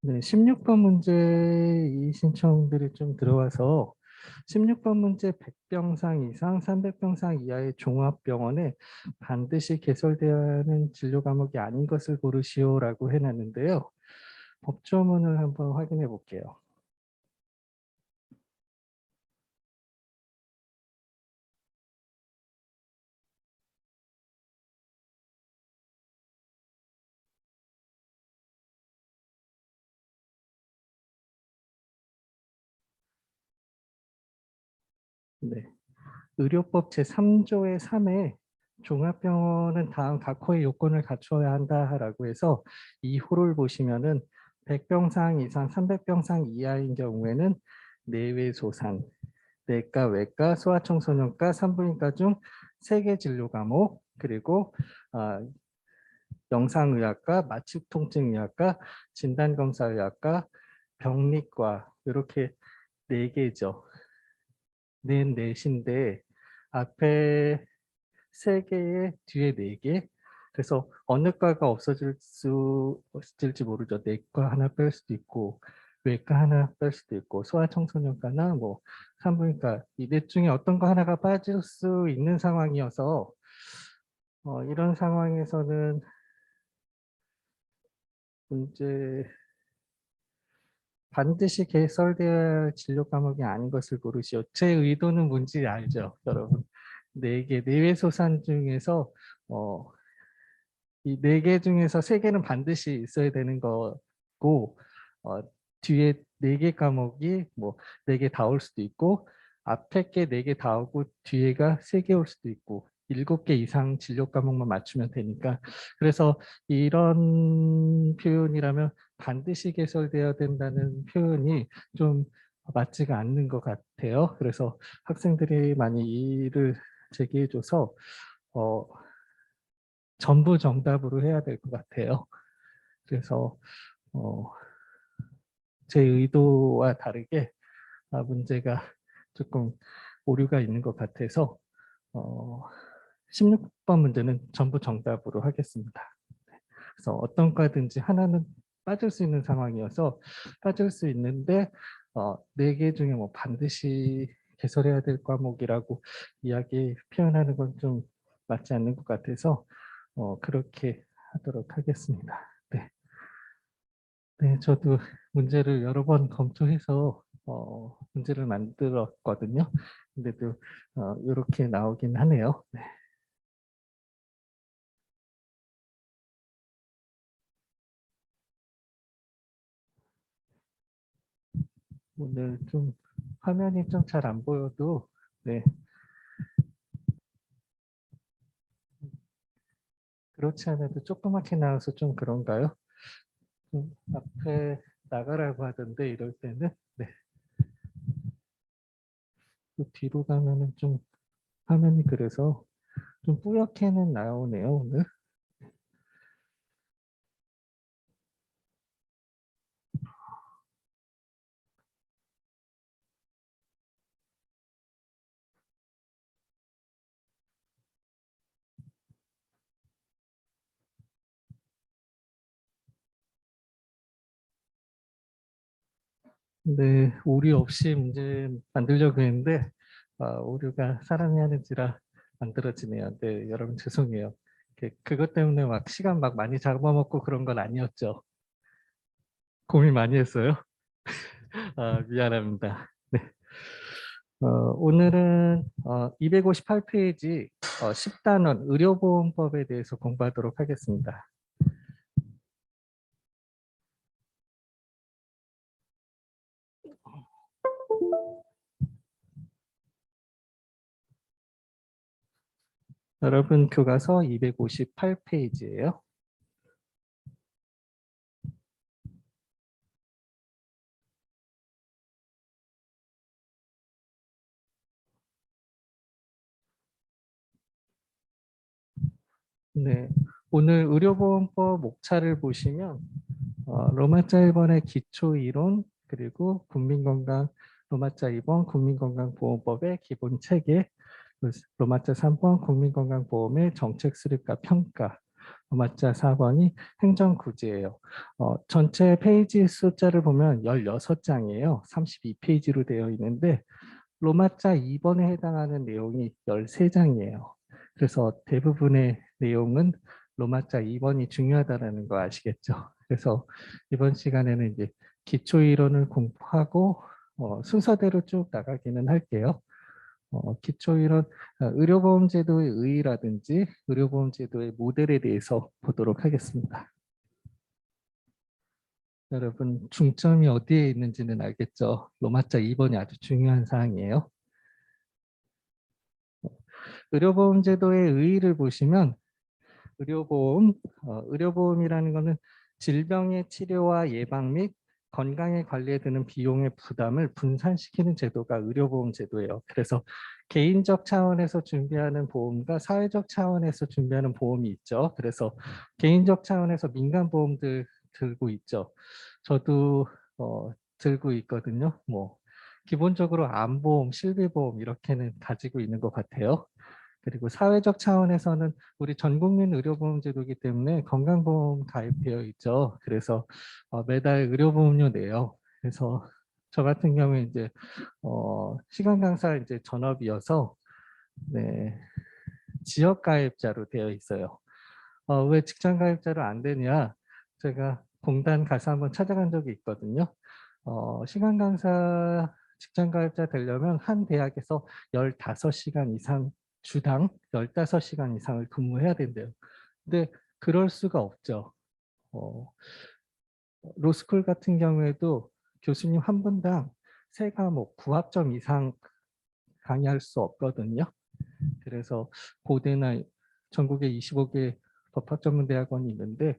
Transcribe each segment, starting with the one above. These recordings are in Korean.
네, 16번 문제 이 신청들이 좀 들어와서 16번 문제 100병상 이상 300병상 이하의 종합병원에 반드시 개설되어야 하는 진료 과목이 아닌 것을 고르시오라고 해놨는데요. 법조문을 한번 확인해 볼게요. 네, 의료법 제3조의 3에 종합병원은 다음 각 호의 요건을 갖춰야 한다라고 해서 이 호를 보시면은 100병상 이상 300병상 이하인 경우에는 내외소산, 내과, 외과, 소아청소년과, 산부인과 중 3개 진료 과목, 그리고 영상의학과, 마취통증의학과, 진단검사의학과, 병리과 이렇게 4개죠. 넷인데 앞에 3개에 뒤에 4개. 그래서 어느 과가 없어질지 모르죠. 내과 하나 뺄 수도 있고 외과 하나 뺄 수도 있고 소아청소년과나 뭐 산부인과 이 넷 중에 어떤 거 하나가 빠질 수 있는 상황이어서 이런 상황에서는 문제 반드시 개설되어야 할 진료 과목이 아닌 것을 고르시오. 제 의도는 뭔지 알죠, 여러분? 4개 내외소산 중에서 어, 이 4개 중에서 3개는 반드시 있어야 되는 거고 어, 뒤에 4개 과목이 뭐 4개 다 올 수도 있고 앞에 게 4개 다 오고 뒤에가 3개 올 수도 있고 7개 이상 진료 과목만 맞추면 되니까 그래서 이런 표현이라면 반드시 개설되어야 된다는 표현이 좀 맞지가 않는 것 같아요. 그래서 학생들이 많이 이의를 제기해줘서 어, 전부 정답으로 해야 될 것 같아요. 그래서 어, 제 의도와 다르게 문제가 조금 오류가 있는 것 같아서 16번 문제는 전부 정답으로 하겠습니다. 그래서 어떤 과든지 하나는 빠질 수 있는 상황이어서 빠질 수 있는데 4개 중에 뭐 반드시 개설해야 될 과목이라고 이야기 표현하는 건 좀 맞지 않는 것 같아서 그렇게 하도록 하겠습니다. 네. 네, 저도 문제를 여러 번 검토해서 문제를 만들었거든요. 근데도 이렇게 나오긴 하네요. 네. 오늘 좀 화면이 좀 잘 안 보여도 네, 그렇지 않아도 조그맣게 나와서 좀 그런가요? 좀 앞에 나가라고 하던데 이럴 때는 네, 또 뒤로 가면은 좀 화면이 그래서 좀 뿌옇게는 나오네요 오늘. 네, 오류 없이 문제 만들려고 했는데 오류가 사람이 하는지라 만들어지네요. 네, 여러분 죄송해요. 그것 때문에 막 시간 막 많이 잡아먹고 그런 건 아니었죠. 고민 많이 했어요. 미안합니다. 네. 오늘은 258페이지 10단원 의료보험법에 대해서 공부하도록 하겠습니다. 여러분 교과서 258페이지예요. 네, 오늘 의료보험법 목차를 보시면 로마자 1번의 기초이론 그리고 국민건강 로마자 2번 국민건강보험법의 기본 체계 로마자 3번 국민건강보험의 정책 수립과 평가 로마자 4번이 행정구제예요. 전체 페이지 숫자를 보면 16장이에요. 32페이지로 되어 있는데 로마자 2번에 해당하는 내용이 13장이에요. 그래서 대부분의 내용은 로마자 2번이 중요하다는 거 아시겠죠? 그래서 이번 시간에는 이제 기초 이론을 공부하고 순서대로 쭉 나가기는 할게요. 기초 이론, 의료보험제도의 의의라든지 의료보험제도의 모델에 대해서 보도록 하겠습니다. 여러분 중점이 어디에 있는지는 알겠죠? 로마자 2번이 아주 중요한 사항이에요. 의료보험제도의 의의를 보시면 의료보험이라는 것은 질병의 치료와 예방 및 건강에 관리에 드는 비용의 부담을 분산시키는 제도가 의료보험 제도예요. 그래서 개인적 차원에서 준비하는 보험과 사회적 차원에서 준비하는 보험이 있죠. 그래서 개인적 차원에서 민간보험들 들고 있죠. 저도 들고 있거든요. 뭐 기본적으로 암보험, 실비보험 이렇게는 가지고 있는 것 같아요. 그리고 사회적 차원에서는 우리 전 국민 의료보험 제도이기 때문에 건강보험 가입되어 있죠. 그래서 매달 의료보험료 내요. 그래서 저 같은 경우에 이제 시간 강사 이제 전업이어서 네, 지역 가입자로 되어 있어요. 왜 직장 가입자로 안 되냐? 제가 공단 가서 한번 찾아간 적이 있거든요. 시간 강사 직장 가입자 되려면 한 대학에서 15시간 이상 주당 15시간 이상을 근무해야 된대요. 근데 그럴 수가 없죠. 어, 로스쿨 같은 경우에도 교수님 한 분당 3과목 9학점 이상 강의할 수 없거든요. 그래서 고대나 전국에 25개 법학전문대학원이 있는데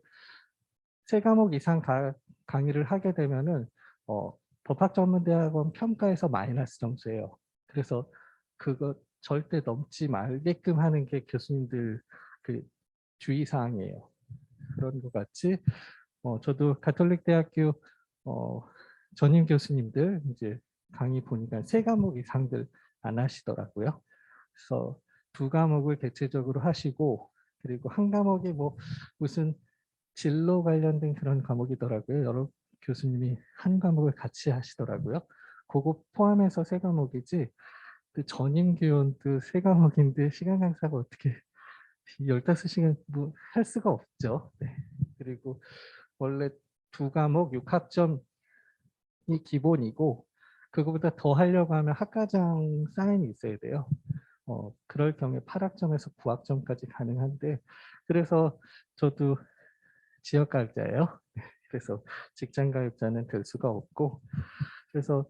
3과목 이상 강의를 하게 되면은 법학전문대학원 평가에서 마이너스 점수예요. 그래서 그거 절대 넘지 말게끔 하는 게 교수님들 그 주의사항이에요. 그런 것 같이 저도 가톨릭 대학교 전임 교수님들 이제 강의 보니까 3과목 이상들 안 하시더라고요. 그래서 2과목을 대체적으로 하시고 그리고 한 과목이 뭐 무슨 진로 관련된 그런 과목이더라고요. 여러 교수님이 한 과목을 같이 하시더라고요. 그거 포함해서 3과목이지 그 전임 교원도 3과목인데 시간 강사가 어떻게 15시간 뭐 할 수가 없죠. 네. 그리고 원래 2과목 6학점이 기본이고 그거보다 더 하려고 하면 학과장 사인이 있어야 돼요. 그럴 경우에 8학점에서 9학점까지 가능한데 그래서 저도 지역 가입자예요. 그래서 직장 가입자는 될 수가 없고 그래서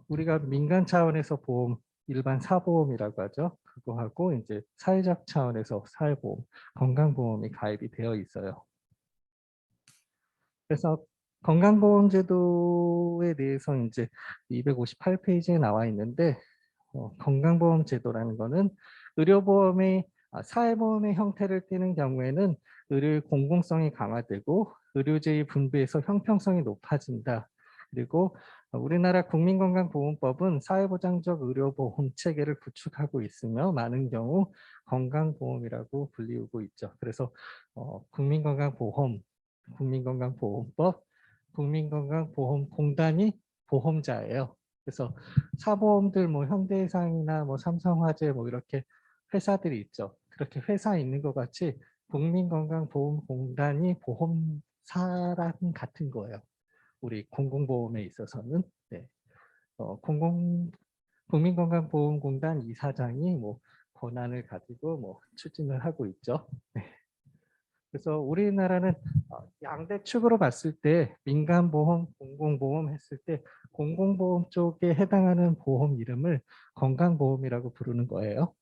우리가 민간 차원에서 보험 일반 사보험이라고 하죠. 그거 하고 이제 사회적 차원에서 사회보험, 건강보험이 가입이 되어 있어요. 그래서 건강보험제도에 대해서 이제 258페이지에 나와 있는데 건강보험 제도라는 것은 의료보험의 사회보험의 형태를 띠는 경우에는 의료 공공성이 강화되고 의료재의 분배에서 형평성이 높아진다. 그리고 우리나라 국민건강보험법은 사회보장적 의료보험 체계를 구축하고 있으며 많은 경우 건강보험이라고 불리우고 있죠. 그래서 국민건강보험, 국민건강보험법, 국민건강보험공단이 보험자예요. 그래서 사보험들 뭐 현대해상이나 뭐 삼성화재 뭐 이렇게 회사들이 있죠. 그렇게 회사 있는 것 같이 국민건강보험공단이 보험사랑 같은 거예요. 우리 공공보험에 있어서는 네. 국민건강보험공단 이사장이 뭐 권한을 가지고 뭐 추진을 하고 있죠. 네. 그래서 우리나라는 양대 축으로 봤을 때 민간보험, 공공보험 했을 때 공공보험 쪽에 해당하는 보험 이름을 건강보험이라고 부르는 거예요.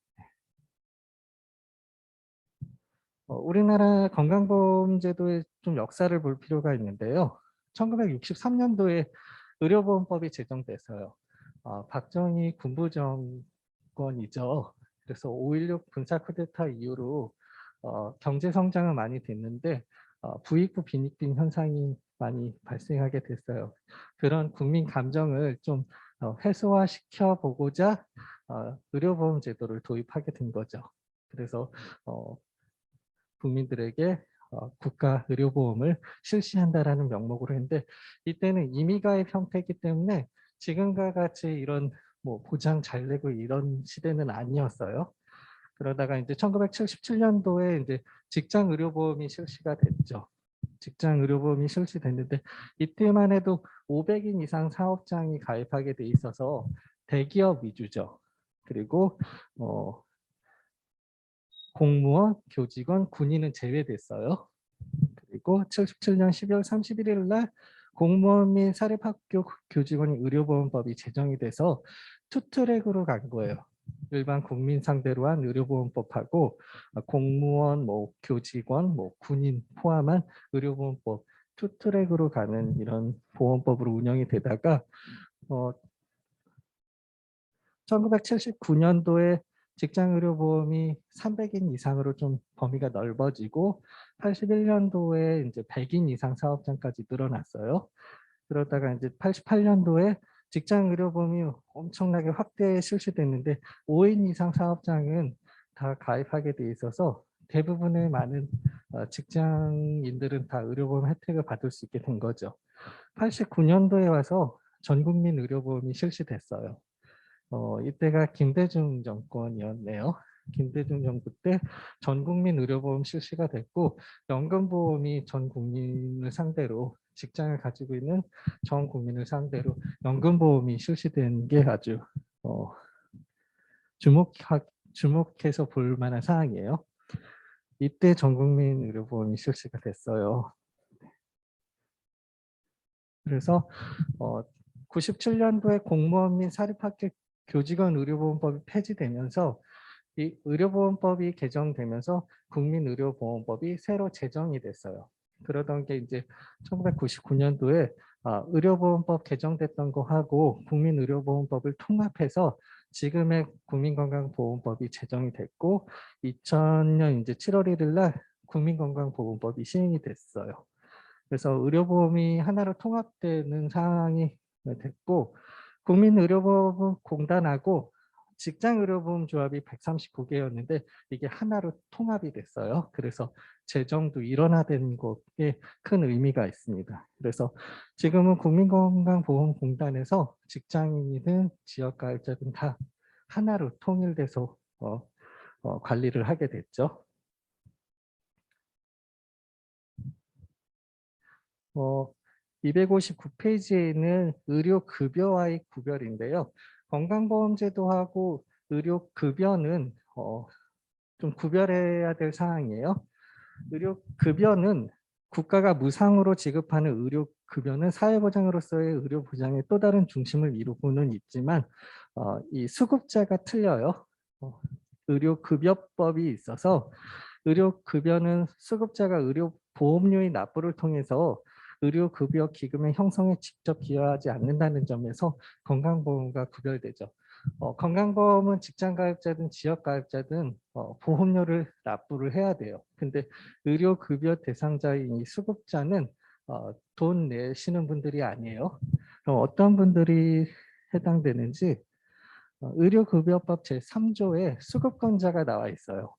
우리나라 건강보험 제도의 좀 역사를 볼 필요가 있는데요. 1963년도에 의료보험법이 제정돼서요. 박정희 군부정권이죠. 그래서 5.16 군사 쿠데타 이후로 경제 성장은 많이 됐는데 부익부 빈익빈 현상이 많이 발생하게 됐어요. 그런 국민 감정을 좀 해소화시켜 보고자 의료보험 제도를 도입하게 된 거죠. 그래서 국민들에게 국가 의료보험을 실시한다라는 명목으로 했는데 이때는 임의가입 형태이기 때문에 지금과 같이 이런 뭐 보장 잘 내고 이런 시대는 아니었어요. 그러다가 이제 1977년도에 이제 직장 의료보험이 실시가 됐죠. 직장 의료보험이 실시됐는데 이때만 해도 500인 이상 사업장이 가입하게 돼 있어서 대기업 위주죠. 그리고 공무원, 교직원, 군인은 제외됐어요. 그리고 77년 12월 31일 날 공무원 및 사립학교 교직원 의료보험법이 제정이 돼서 투트랙으로 간 거예요. 일반 국민 상대로 한 의료보험법하고 공무원, 뭐 교직원, 뭐 군인 포함한 의료보험법 투트랙으로 가는 이런 보험법으로 운영이 되다가 1979년도에 직장의료보험이 300인 이상으로 좀 범위가 넓어지고 81년도에 이제 100인 이상 사업장까지 늘어났어요. 그러다가 이제 88년도에 직장의료보험이 엄청나게 확대 실시됐는데 5인 이상 사업장은 다 가입하게 돼 있어서 대부분의 많은 직장인들은 다 의료보험 혜택을 받을 수 있게 된 거죠. 89년도에 와서 전국민 의료보험이 실시됐어요. 이때가 김대중 정권이었네요. 김대중 정부 때 전국민 의료보험 실시가 됐고 연금보험이 전 국민을 상대로 직장을 가지고 있는 전 국민을 상대로 연금보험이 실시된 게 아주 주목해서 볼 만한 사항이에요. 이때 전국민 의료보험이 실시가 됐어요. 그래서 97년도에 공무원 및 사립학교 교직원 의료보험법이 폐지되면서 이 의료보험법이 개정되면서 국민의료보험법이 새로 제정이 됐어요. 그러던 게 이제 1999년도에 의료보험법 개정됐던 거 하고 국민의료보험법을 통합해서 지금의 국민건강보험법이 제정이 됐고 2000년 이제 7월 1일 날 국민건강보험법이 시행이 됐어요. 그래서 의료보험이 하나로 통합되는 상황이 됐고 국민의료보험공단하고 직장의료보험조합이 139개였는데 이게 하나로 통합이 됐어요. 그래서 재정도 일원화된 것에 큰 의미가 있습니다. 그래서 지금은 국민건강보험공단에서 직장인이든 지역가입자든 다 하나로 통일돼서 관리를 하게 됐죠. 259페이지에는 의료급여와의 구별인데요. 건강보험제도하고 의료급여는 좀 구별해야 될 사항이에요. 의료급여는 국가가 무상으로 지급하는 의료급여는 사회보장으로서의 의료보장의 또 다른 중심을 이루고는 있지만 이 수급자가 틀려요. 의료급여법이 있어서 의료급여는 수급자가 의료보험료의 납부를 통해서 의료급여 기금의 형성에 직접 기여하지 않는다는 점에서 건강보험과 구별되죠. 건강보험은 직장가입자든 지역가입자든 보험료를 납부를 해야 돼요. 근데 의료급여 대상자인 이 수급자는 돈 내시는 분들이 아니에요. 그럼 어떤 분들이 해당되는지 의료급여법 제3조에 수급권자가 나와 있어요.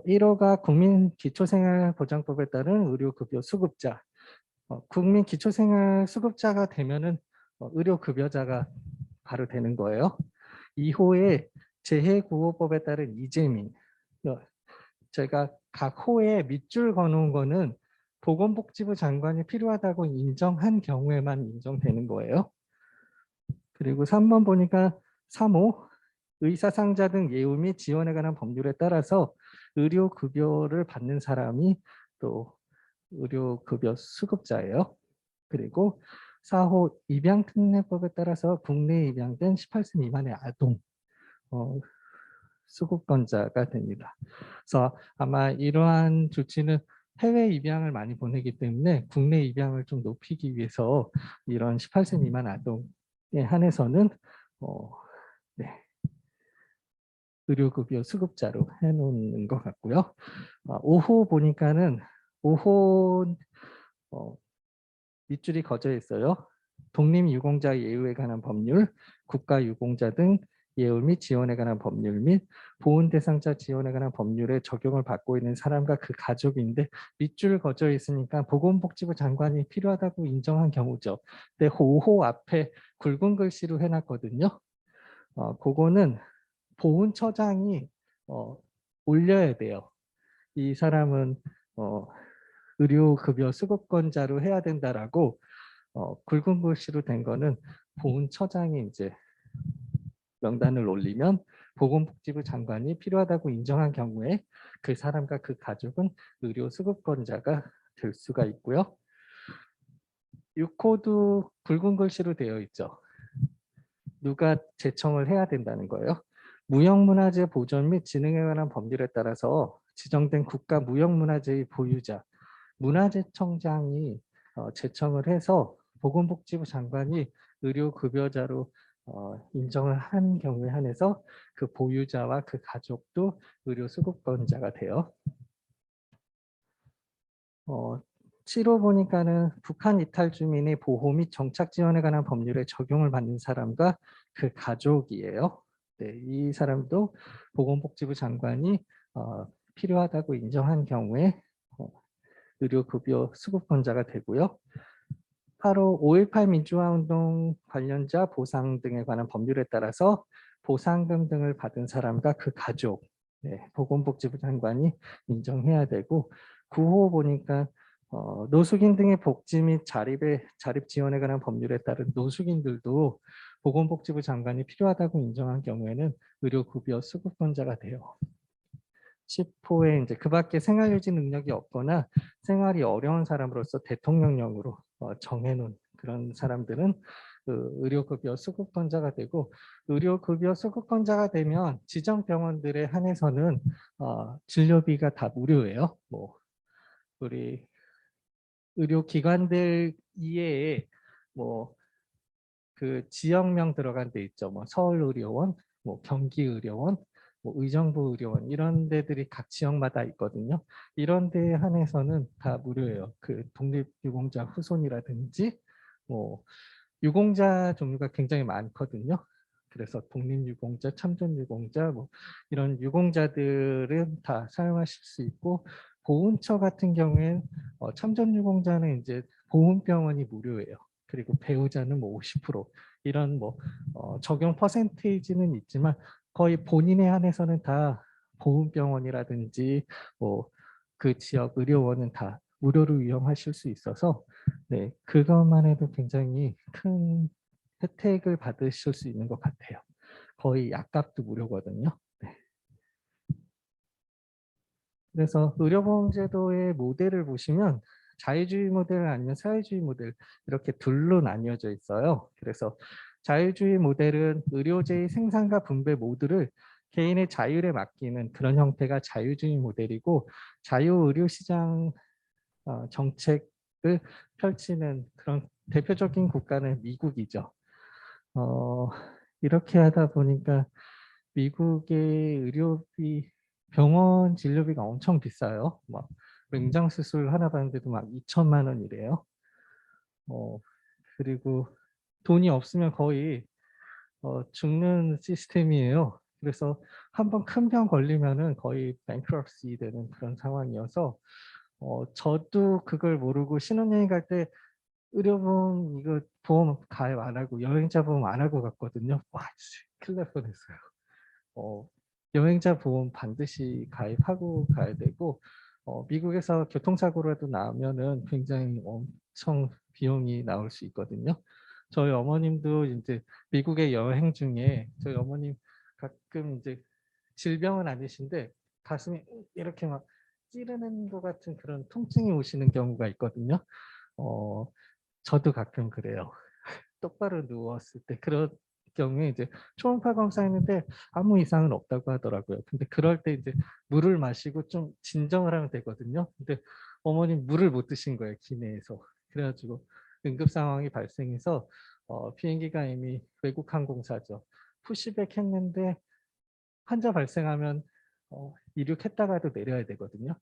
1호가 국민기초생활보장법에 따른 의료급여 수급자. 국민기초생활수급자가 되면은 의료급여자가 바로 되는 거예요. 2호에 재해구호법에 따른 이재민. 제가 각 호에 밑줄 거놓은 거는 보건복지부 장관이 필요하다고 인정한 경우에만 인정되는 거예요. 그리고 3번 보니까 3호 의사상자 등 예우 및 지원에 관한 법률에 따라서 의료급여를 받는 사람이 또 의료급여 수급자예요. 그리고 4호 입양특례법에 따라서 국내에 입양된 18세 미만의 아동 수급권자가 됩니다. 그래서 아마 이러한 조치는 해외 입양을 많이 보내기 때문에 국내 입양을 좀 높이기 위해서 이런 18세 미만 아동에 한해서는 네, 의료급여 수급자로 해놓는 것 같고요. 5호 보니까는 5호 밑줄이 거져 있어요. 독립유공자 예우에 관한 법률, 국가유공자 등 예우 및 지원에 관한 법률 및 보훈 대상자 지원에 관한 법률에 적용을 받고 있는 사람과 그 가족인데 밑줄 그어져 있으니까 보건복지부 장관이 필요하다고 인정한 경우죠. 근데 5호 앞에 굵은 글씨로 해놨거든요. 그거는 보훈처장이 올려야 돼요. 이 사람은 의료급여 수급권자로 해야 된다라고 굵은 글씨로 된 거는 보훈처장이 이제 명단을 올리면 보건복지부 장관이 필요하다고 인정한 경우에 그 사람과 그 가족은 의료 수급권자가 될 수가 있고요. 6호도 굵은 글씨로 되어 있죠. 누가 제청을 해야 된다는 거예요. 무형문화재 보존 및 진흥에 관한 법률에 따라서 지정된 국가 무형문화재의 보유자, 문화재청장이 제청을 해서 보건복지부 장관이 의료급여자로 인정을 한 경우에 한해서 그 보유자와 그 가족도 의료수급권자가 돼요. 7호 보니까는 북한 이탈 주민의 보호 및 정착 지원에 관한 법률에 적용을 받는 사람과 그 가족이에요. 네, 이 사람도 보건복지부 장관이 필요하다고 인정한 경우에 의료급여 수급권자가 되고요. 8호 5.18 민주화운동 관련자 보상 등에 관한 법률에 따라서 보상금 등을 받은 사람과 그 가족, 네, 보건복지부 장관이 인정해야 되고 9호 보니까 노숙인 등의 복지 및 자립 지원에 관한 법률에 따른 노숙인들도 보건복지부 장관이 필요하다고 인정한 경우에는 의료급여 수급권자가 돼요. 10호에 이제 그 밖에 생활유지 능력이 없거나 생활이 어려운 사람으로서 대통령령으로 정해놓은 그런 사람들은 그 의료급여 수급권자가 되고 의료급여 수급권자가 되면 지정 병원들에 한해서는 진료비가 다 무료예요. 뭐 우리 의료기관들 이외에 뭐 그 지역명 들어간 데 있죠. 뭐 서울의료원, 뭐 경기의료원, 뭐 의정부의료원 이런 데들이 각 지역마다 있거든요. 이런 데에 한해서는 다 무료예요. 그 독립유공자 후손이라든지 뭐 유공자 종류가 굉장히 많거든요. 그래서 독립유공자, 참전유공자 뭐 이런 유공자들은 다 사용하실 수 있고 보훈처 같은 경우에는 참전유공자는 이제 보훈병원이 무료예요. 그리고 배우자는 뭐 50% 이런 뭐 적용 퍼센테이지는 있지만 거의 본인에 한해서는 다 보훈병원이라든지 뭐 그 지역 의료원은 다 무료로 이용하실 수 있어서 네, 그것만 해도 굉장히 큰 혜택을 받으실 수 있는 것 같아요. 거의 약값도 무료거든요. 네. 그래서 의료보험제도의 모델을 보시면 자유주의 모델 아니면 사회주의 모델 이렇게 둘로 나뉘어져 있어요. 그래서 자유주의 모델은 의료제의 생산과 분배 모두를 개인의 자율에 맡기는 그런 형태가 자유주의 모델이고 자유의료시장 정책을 펼치는 그런 대표적인 국가는 미국이죠. 이렇게 하다 보니까 미국의 의료비, 병원 진료비가 엄청 비싸요. 막 맹장 수술 하나 받는데도 막 2천만 원이래요. 그리고 돈이 없으면 거의 죽는 시스템이에요. 그래서 한번 큰 병 걸리면은 거의 bankruptcy 되는 그런 상황이어서 저도 그걸 모르고 신혼여행 갈 때 의료보험 이거 보험 가입 안 하고 여행자 보험 안 하고 갔거든요. 와, 큰일 날 뻔했어요. 여행자 보험 반드시 가입하고 가야 되고 미국에서 교통사고라도 나면은 굉장히 엄청 비용이 나올 수 있거든요. 저희 어머님도 이제 미국에 여행 중에 저희 어머님 가끔 이제 질병은 아니신데 가슴이 이렇게 막 찌르는 것 같은 그런 통증이 오시는 경우가 있거든요. 어, 저도 가끔 그래요. 똑바로 누웠을 때 그런 경우에 이제 초음파 검사했는데 아무 이상은 없다고 하더라고요. 근데 그럴 때 이제 물을 마시고 좀 진정을 하면 되거든요. 근데 어머님 물을 못 드신 거예요, 기내에서. 그래가지고 응급 상황이 발생해서 비행기가 이미 외국 항공사죠. 푸시백 했는데 환자 발생하면 이륙했다가도 내려야 되거든요.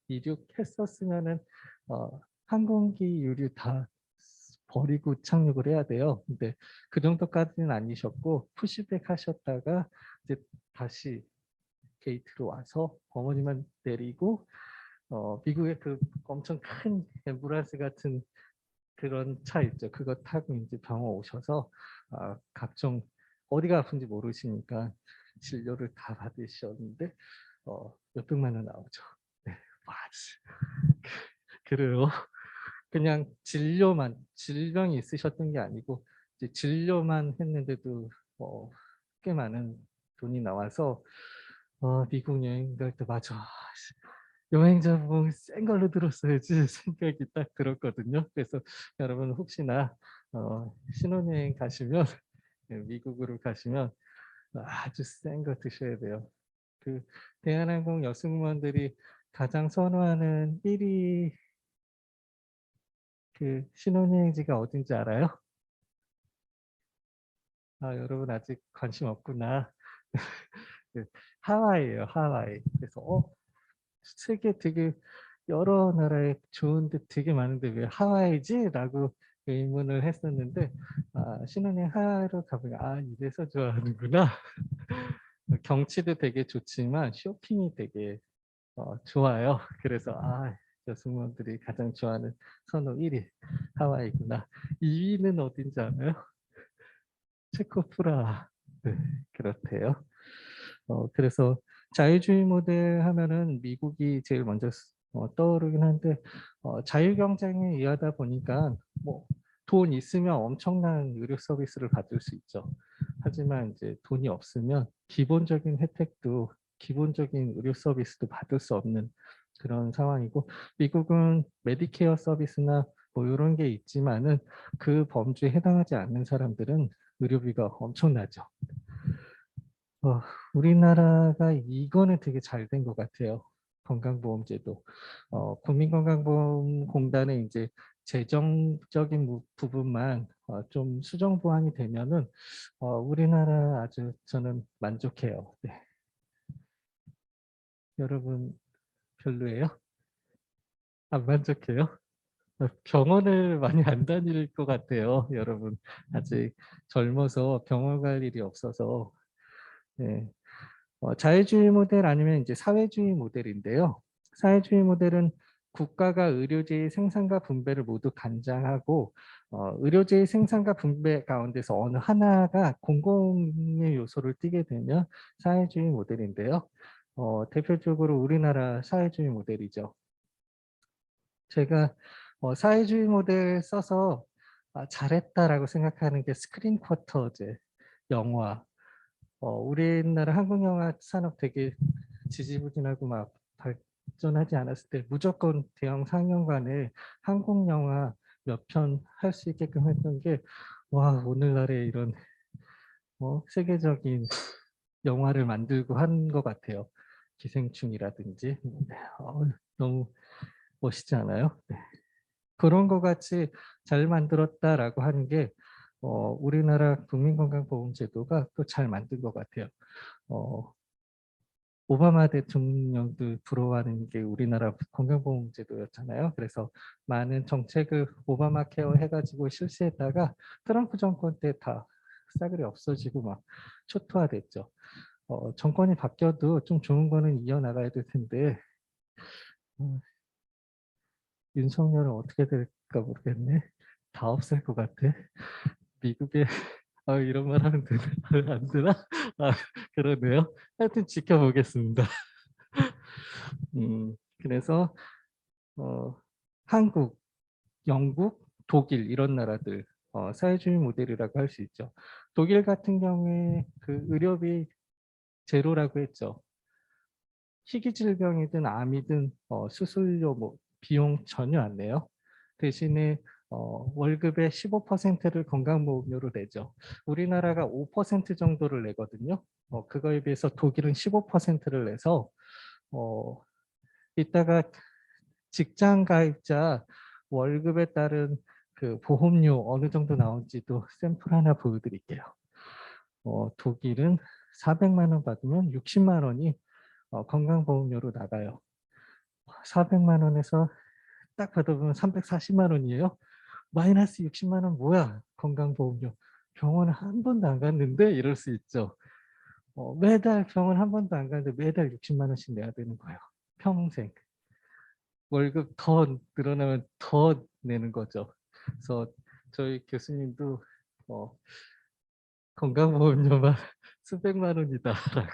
이륙했었으면은 항공기 유류 다 버리고 착륙을 해야 돼요. 근데 그 정도까지는 아니셨고 푸시백 하셨다가 이제 다시 게이트로 와서 어머니만 내리고 미국의 그 엄청 큰 앰뷸런스 같은 그런 차 있죠. 그거 타고 이제 병원 오셔서 각종 어디가 아픈지 모르시니까 진료를 다 받으셨는데 몇백만 원 나오죠. 네, 그래요. 그냥 진료만 질병이 있으셨던 게 아니고 이제 진료만 했는데도 꽤 많은 돈이 나와서 미국 여행 갈 때 맞아. 여행자분 센 걸로 들었어야지 생각이 딱 들었거든요. 그래서 여러분 혹시나 신혼여행 가시면 미국으로 가시면 아주 센 거 드셔야 돼요. 그 대한항공 여승무원들이 가장 선호하는 1위 그 신혼여행지가 어딘지 알아요? 여러분 아직 관심 없구나. 그 하와이예요, 하와이. 그래서 세계 되게 여러 나라에 좋은 데 되게 많은데 왜 하와이지? 라고 의문을 했었는데 신혼여행 하와이로 가보니까 이래서 좋아하는구나. 경치도 되게 좋지만 쇼핑이 되게 좋아요. 그래서 여승무원들이 가장 좋아하는 선호 1위 하와이구나. 2위는 어딘지 알아요? 체코프라. 네, 그렇대요. 그래서 자유주의 모델 하면은 미국이 제일 먼저 떠오르긴 한데 자유 경쟁에 의하다 보니까 뭐 돈 있으면 엄청난 의료 서비스를 받을 수 있죠. 하지만 이제 돈이 없으면 기본적인 혜택도 기본적인 의료 서비스도 받을 수 없는 그런 상황이고 미국은 메디케어 서비스나 뭐 이런 게 있지만은 그 범주에 해당하지 않는 사람들은 의료비가 엄청나죠. 우리나라가 이거는 되게 잘 된 것 같아요. 건강보험제도. 국민건강보험공단의 이제 재정적인 부분만 좀 수정 보완이 되면은 우리나라 아주 저는 만족해요. 네. 여러분 별로예요? 안 만족해요? 병원을 많이 안 다닐 것 같아요. 여러분 아직 젊어서 병원 갈 일이 없어서. 네. 자유주의 모델 아니면 이제 사회주의 모델인데요. 사회주의 모델은 국가가 의료제의 생산과 분배를 모두 관장하고 의료제의 생산과 분배 가운데서 어느 하나가 공공의 요소를 띠게 되면 사회주의 모델인데요. 대표적으로 우리나라 사회주의 모델이죠. 제가 사회주의 모델 써서 잘했다라고 생각하는 게 스크린 쿼터제 영화. 우리나라 한국 영화 산업 되게 지지부진하고 막 발전하지 않았을 때 무조건 대형 상영관에 한국 영화 몇 편 할 수 있게끔 했던 게 오늘날에 이런 세계적인 영화를 만들고 한 것 같아요. 기생충이라든지 너무 멋있지 않아요? 네. 그런 것 같이 잘 만들었다라고 하는 게 우리나라 국민건강보험제도가 또 잘 만든 것 같아요. 오바마 대통령도 부러워하는 게 우리나라 건강보험제도였잖아요. 그래서 많은 정책을 오바마 케어 해가지고 실시했다가 트럼프 정권 때 다 싸그리 없어지고 막 초토화됐죠. 정권이 바뀌어도 좀 좋은 거는 이어나가야 될 텐데 윤석열은 어떻게 될까 모르겠네. 다 없을 것 같아. 미국에 이런 말 하면 되나? 안 되나? 그러네요. 하여튼 지켜보겠습니다. 그래서 한국, 영국, 독일 이런 나라들 사회주의 모델이라고 할 수 있죠. 독일 같은 경우에 그 의료비 제로라고 했죠. 희귀 질병이든 암이든 수술료 뭐 비용 전혀 안 내요. 대신에 월급의 15%를 건강보험료로 내죠. 우리나라가 5% 정도를 내거든요. 그거에 비해서 독일은 15%를 내서 이따가 직장 가입자 월급에 따른 그 보험료 어느 정도 나온지도 샘플 하나 보여드릴게요. 독일은 400만 원 받으면 60만 원이 건강보험료로 나가요. 400만 원에서 딱 받아보면 340만 원이에요. 마이너스 60만 원 뭐야? 건강보험료. 병원 한 번도 안 갔는데 이럴 수 있죠. 매달 병원 한 번도 안 가는데 매달 60만 원씩 내야 되는 거예요. 평생. 월급 더 늘어나면 더 내는 거죠. 그래서 저희 교수님도 건강보험료만 수백만 원이다라고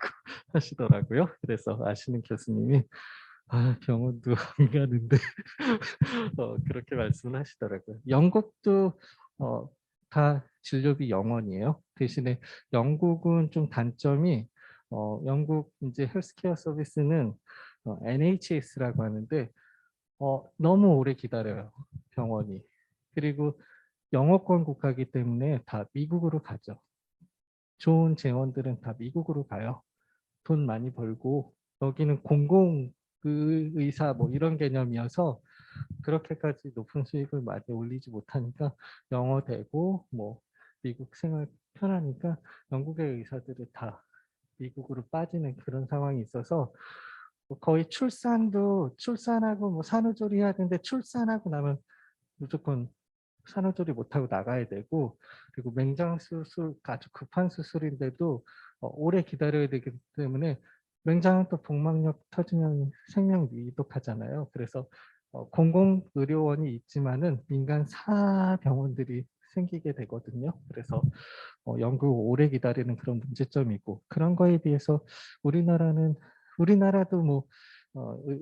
하시더라고요. 그래서 아시는 교수님이 병원도 안 가는데 그렇게 말씀을 하시더라고요. 영국도 다 진료비 0원이에요. 대신에 영국은 좀 단점이 영국 이제 헬스케어 서비스는 NHS라고 하는데 너무 오래 기다려요. 병원이. 그리고 영어권 국가이기 때문에 다 미국으로 가죠. 좋은 재원들은 다 미국으로 가요. 돈 많이 벌고 여기는 공공 의사 뭐 이런 개념이어서 그렇게까지 높은 수익을 많이 올리지 못하니까 영어 되고 뭐 미국 생활 편하니까 영국의 의사들은 다 미국으로 빠지는 그런 상황이 있어서 뭐 거의 출산하고 뭐 산후조리 해야 되는데 출산하고 나면 무조건 산후조리 못하고 나가야 되고 그리고 맹장 수술 아주 급한 수술인데도 오래 기다려야 되기 때문에 맹장은 또 복막력 터지면 생명 위독하잖아요. 그래서 공공의료원이 있지만은 민간 사병원들이 생기게 되거든요. 그래서 연구 오래 기다리는 그런 문제점이 있고 그런 거에 비해서 우리나라도 뭐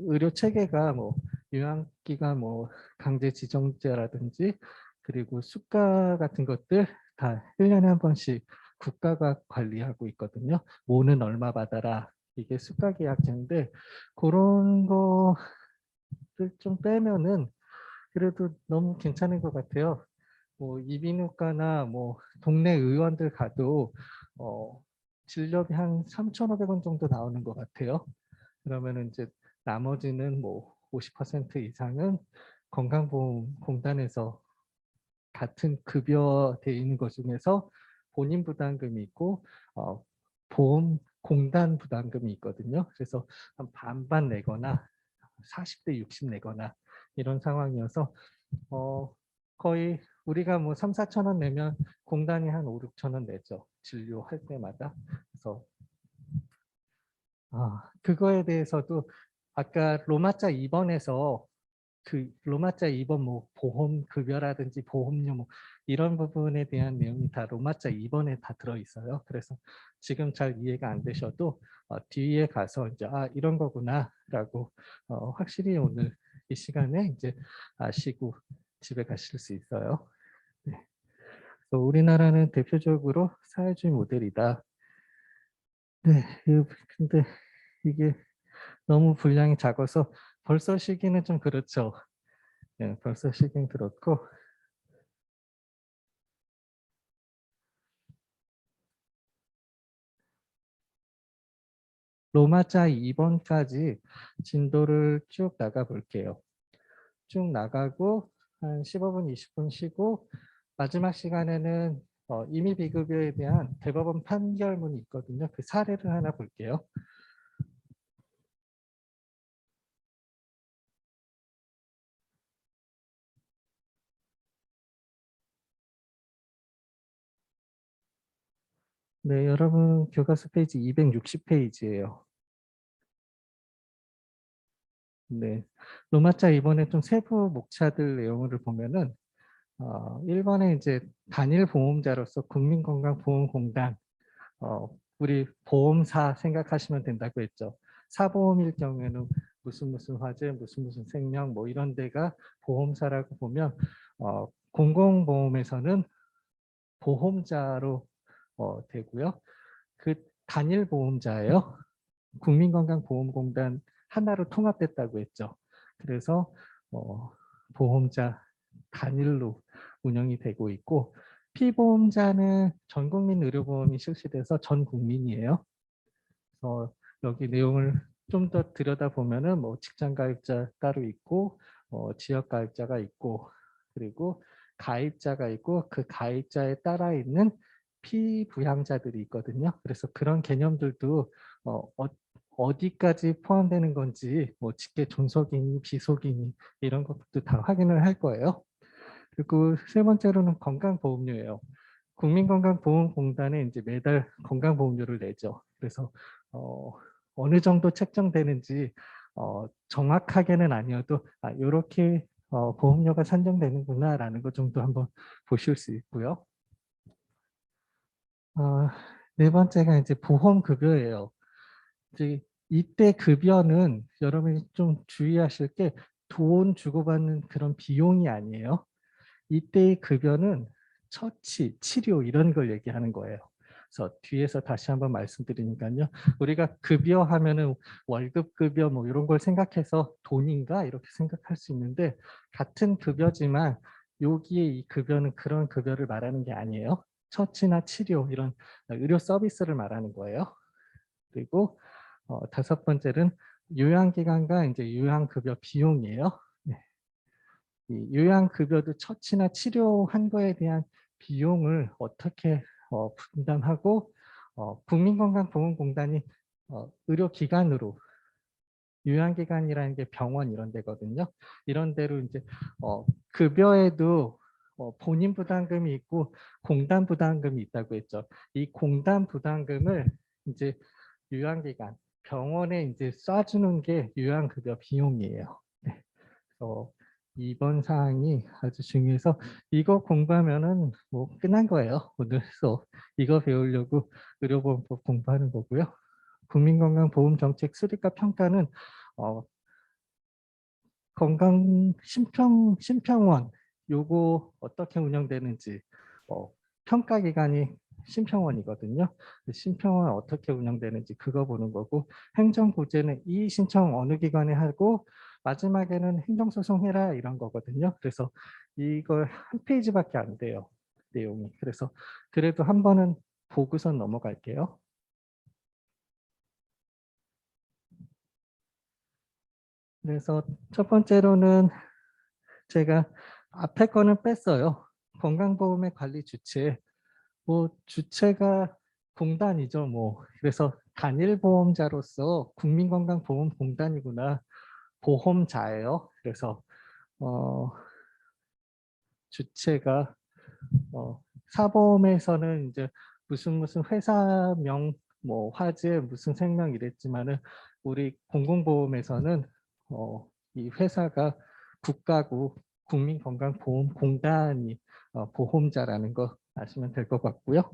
의료 체계가 뭐 요양기가 뭐 강제 지정제라든지 그리고 수가 같은 것들 다 1년에 한 번씩 국가가 관리하고 있거든요. 모는 얼마 받아라. 이게 수가 계약제인데 그런 것들 좀 빼면은 그래도 너무 괜찮은 것 같아요. 뭐 이비인후과나 뭐 동네 의원들 가도 진료비 한 3,500원 정도 나오는 것 같아요. 그러면은 이제 나머지는 뭐 50% 이상은 건강보험공단에서 같은 급여돼 있는 것 중에서 본인 부담금이 있고 보험공단 부담금이 있거든요. 그래서 한 반반 내거나 40대 60 내거나 이런 상황이어서 거의 우리가 뭐 3, 4천 원 내면 공단이 한 5, 6천 원 내죠. 진료할 때마다. 그래서 그거에 대해서도 아까 로마자 2번에서 그 로마자 2번 뭐 보험 급여라든지 보험료 뭐 이런 부분에 대한 내용이 다 로마자 2번에 다 들어 있어요. 그래서 지금 잘 이해가 안 되셔도 뒤에 가서 이제 이런 거구나라고 확실히 오늘 이 시간에 이제 아시고 집에 가실 수 있어요. 네. 그래서 우리나라는 대표적으로 사회주의 모델이다. 네, 근데 이게 너무 분량이 작아서 벌써 시기는 좀 그렇죠. 네, 벌써 시기는 그렇고 로마자 2번까지 진도를 쭉 나가 볼게요. 쭉 나가고 한 15분, 20분 쉬고 마지막 시간에는 임의 비급여에 대한 대법원 판결문이 있거든요. 그 사례를 하나 볼게요. 네, 여러분 교과서 페이지 260페이지예요. 네, 로마자 2번에 좀 세부 목차들 내용을 보면은 1번에 이제 단일 보험자로서 국민건강보험공단 우리 보험사 생각하시면 된다고 했죠. 사보험일 경우에는 무슨 화재, 무슨 생명 뭐 이런 데가 보험사라고 보면 공공보험에서는 보험자로 되고요. 그 단일 보험자예요. 국민건강보험공단 하나로 통합됐다고 했죠. 그래서 보험자 단일로 운영이 되고 있고 피보험자는 전국민 의료보험이 실시돼서 전 국민이에요. 여기 내용을 좀 더 들여다보면은 뭐 직장가입자 따로 있고 지역가입자가 있고 그리고 가입자가 있고 그 가입자에 따라 있는 피부양자들이 있거든요. 그래서 그런 개념들도 어디까지 포함되는 건지 뭐 직계 존속이니 비속이니 이런 것도 다 확인을 할 거예요. 그리고 세 번째로는 건강보험료예요. 국민건강보험공단에 이제 매달 건강보험료를 내죠. 그래서 어느 정도 책정되는지 정확하게는 아니어도 이렇게 보험료가 산정되는구나라는 것 정도 한번 보실 수 있고요. 네 번째가 이제 보험급여예요. 이제 이때 급여는 여러분이 좀 주의하실 게 돈 주고받는 그런 비용이 아니에요. 이때의 급여는 처치, 치료 이런 걸 얘기하는 거예요. 그래서 뒤에서 다시 한번 말씀드리니까요. 우리가 급여 하면은 월급 급여 뭐 이런 걸 생각해서 돈인가 이렇게 생각할 수 있는데 같은 급여지만 여기에 이 급여는 그런 급여를 말하는 게 아니에요. 처치나 치료 이런 의료 서비스를 말하는 거예요. 그리고 다섯 번째는 요양기간과 이제 요양급여 비용이에요. 네. 이 요양급여도 처치나 치료한 거에 대한 비용을 어떻게 분담하고 국민건강보험공단이 의료기관으로 요양기관이라는 게 병원 이런 데거든요. 이런 데로 이제 급여에도 본인 부담금이 있고 공단 부담금이 있다고 했죠. 이 공단 부담금을 이제 요양기관 병원에 이제 쏴주는 게 요양급여 비용이에요. 네. 그래서 이번 사항이 아주 중요해서 이거 공부하면은 뭐 끝난 거예요. 오늘 수업 이거 배우려고 의료보험법 공부하는 거고요. 국민건강보험정책 수립과 평가는 어, 건강 심평원 요거 어떻게 운영되는지 평가 기관이 심평원이거든요. 심평원 어떻게 운영되는지 그거 보는 거고 행정구제는 이의 신청 어느 기관에 하고 마지막에는 행정소송해라 이런 거거든요. 그래서 이걸 한 페이지밖에 안 돼요. 내용이. 그래서 그래도 한 번은 보고선 넘어갈게요. 그래서 첫 번째로는 제가 앞에 거는 뺐어요. 건강보험의 관리 주체. 뭐 주체가 공단이죠. 뭐 그래서 단일보험자로서 국민건강보험공단이구나. 보험자예요. 그래서 어, 주체가 사보험에서는 이제 무슨 회사명 뭐 화재 무슨 생명 이랬지만은 우리 공공보험에서는 이 회사가 국가고 국민건강보험공단이 보험자라는 거 아시면 될 것 같고요.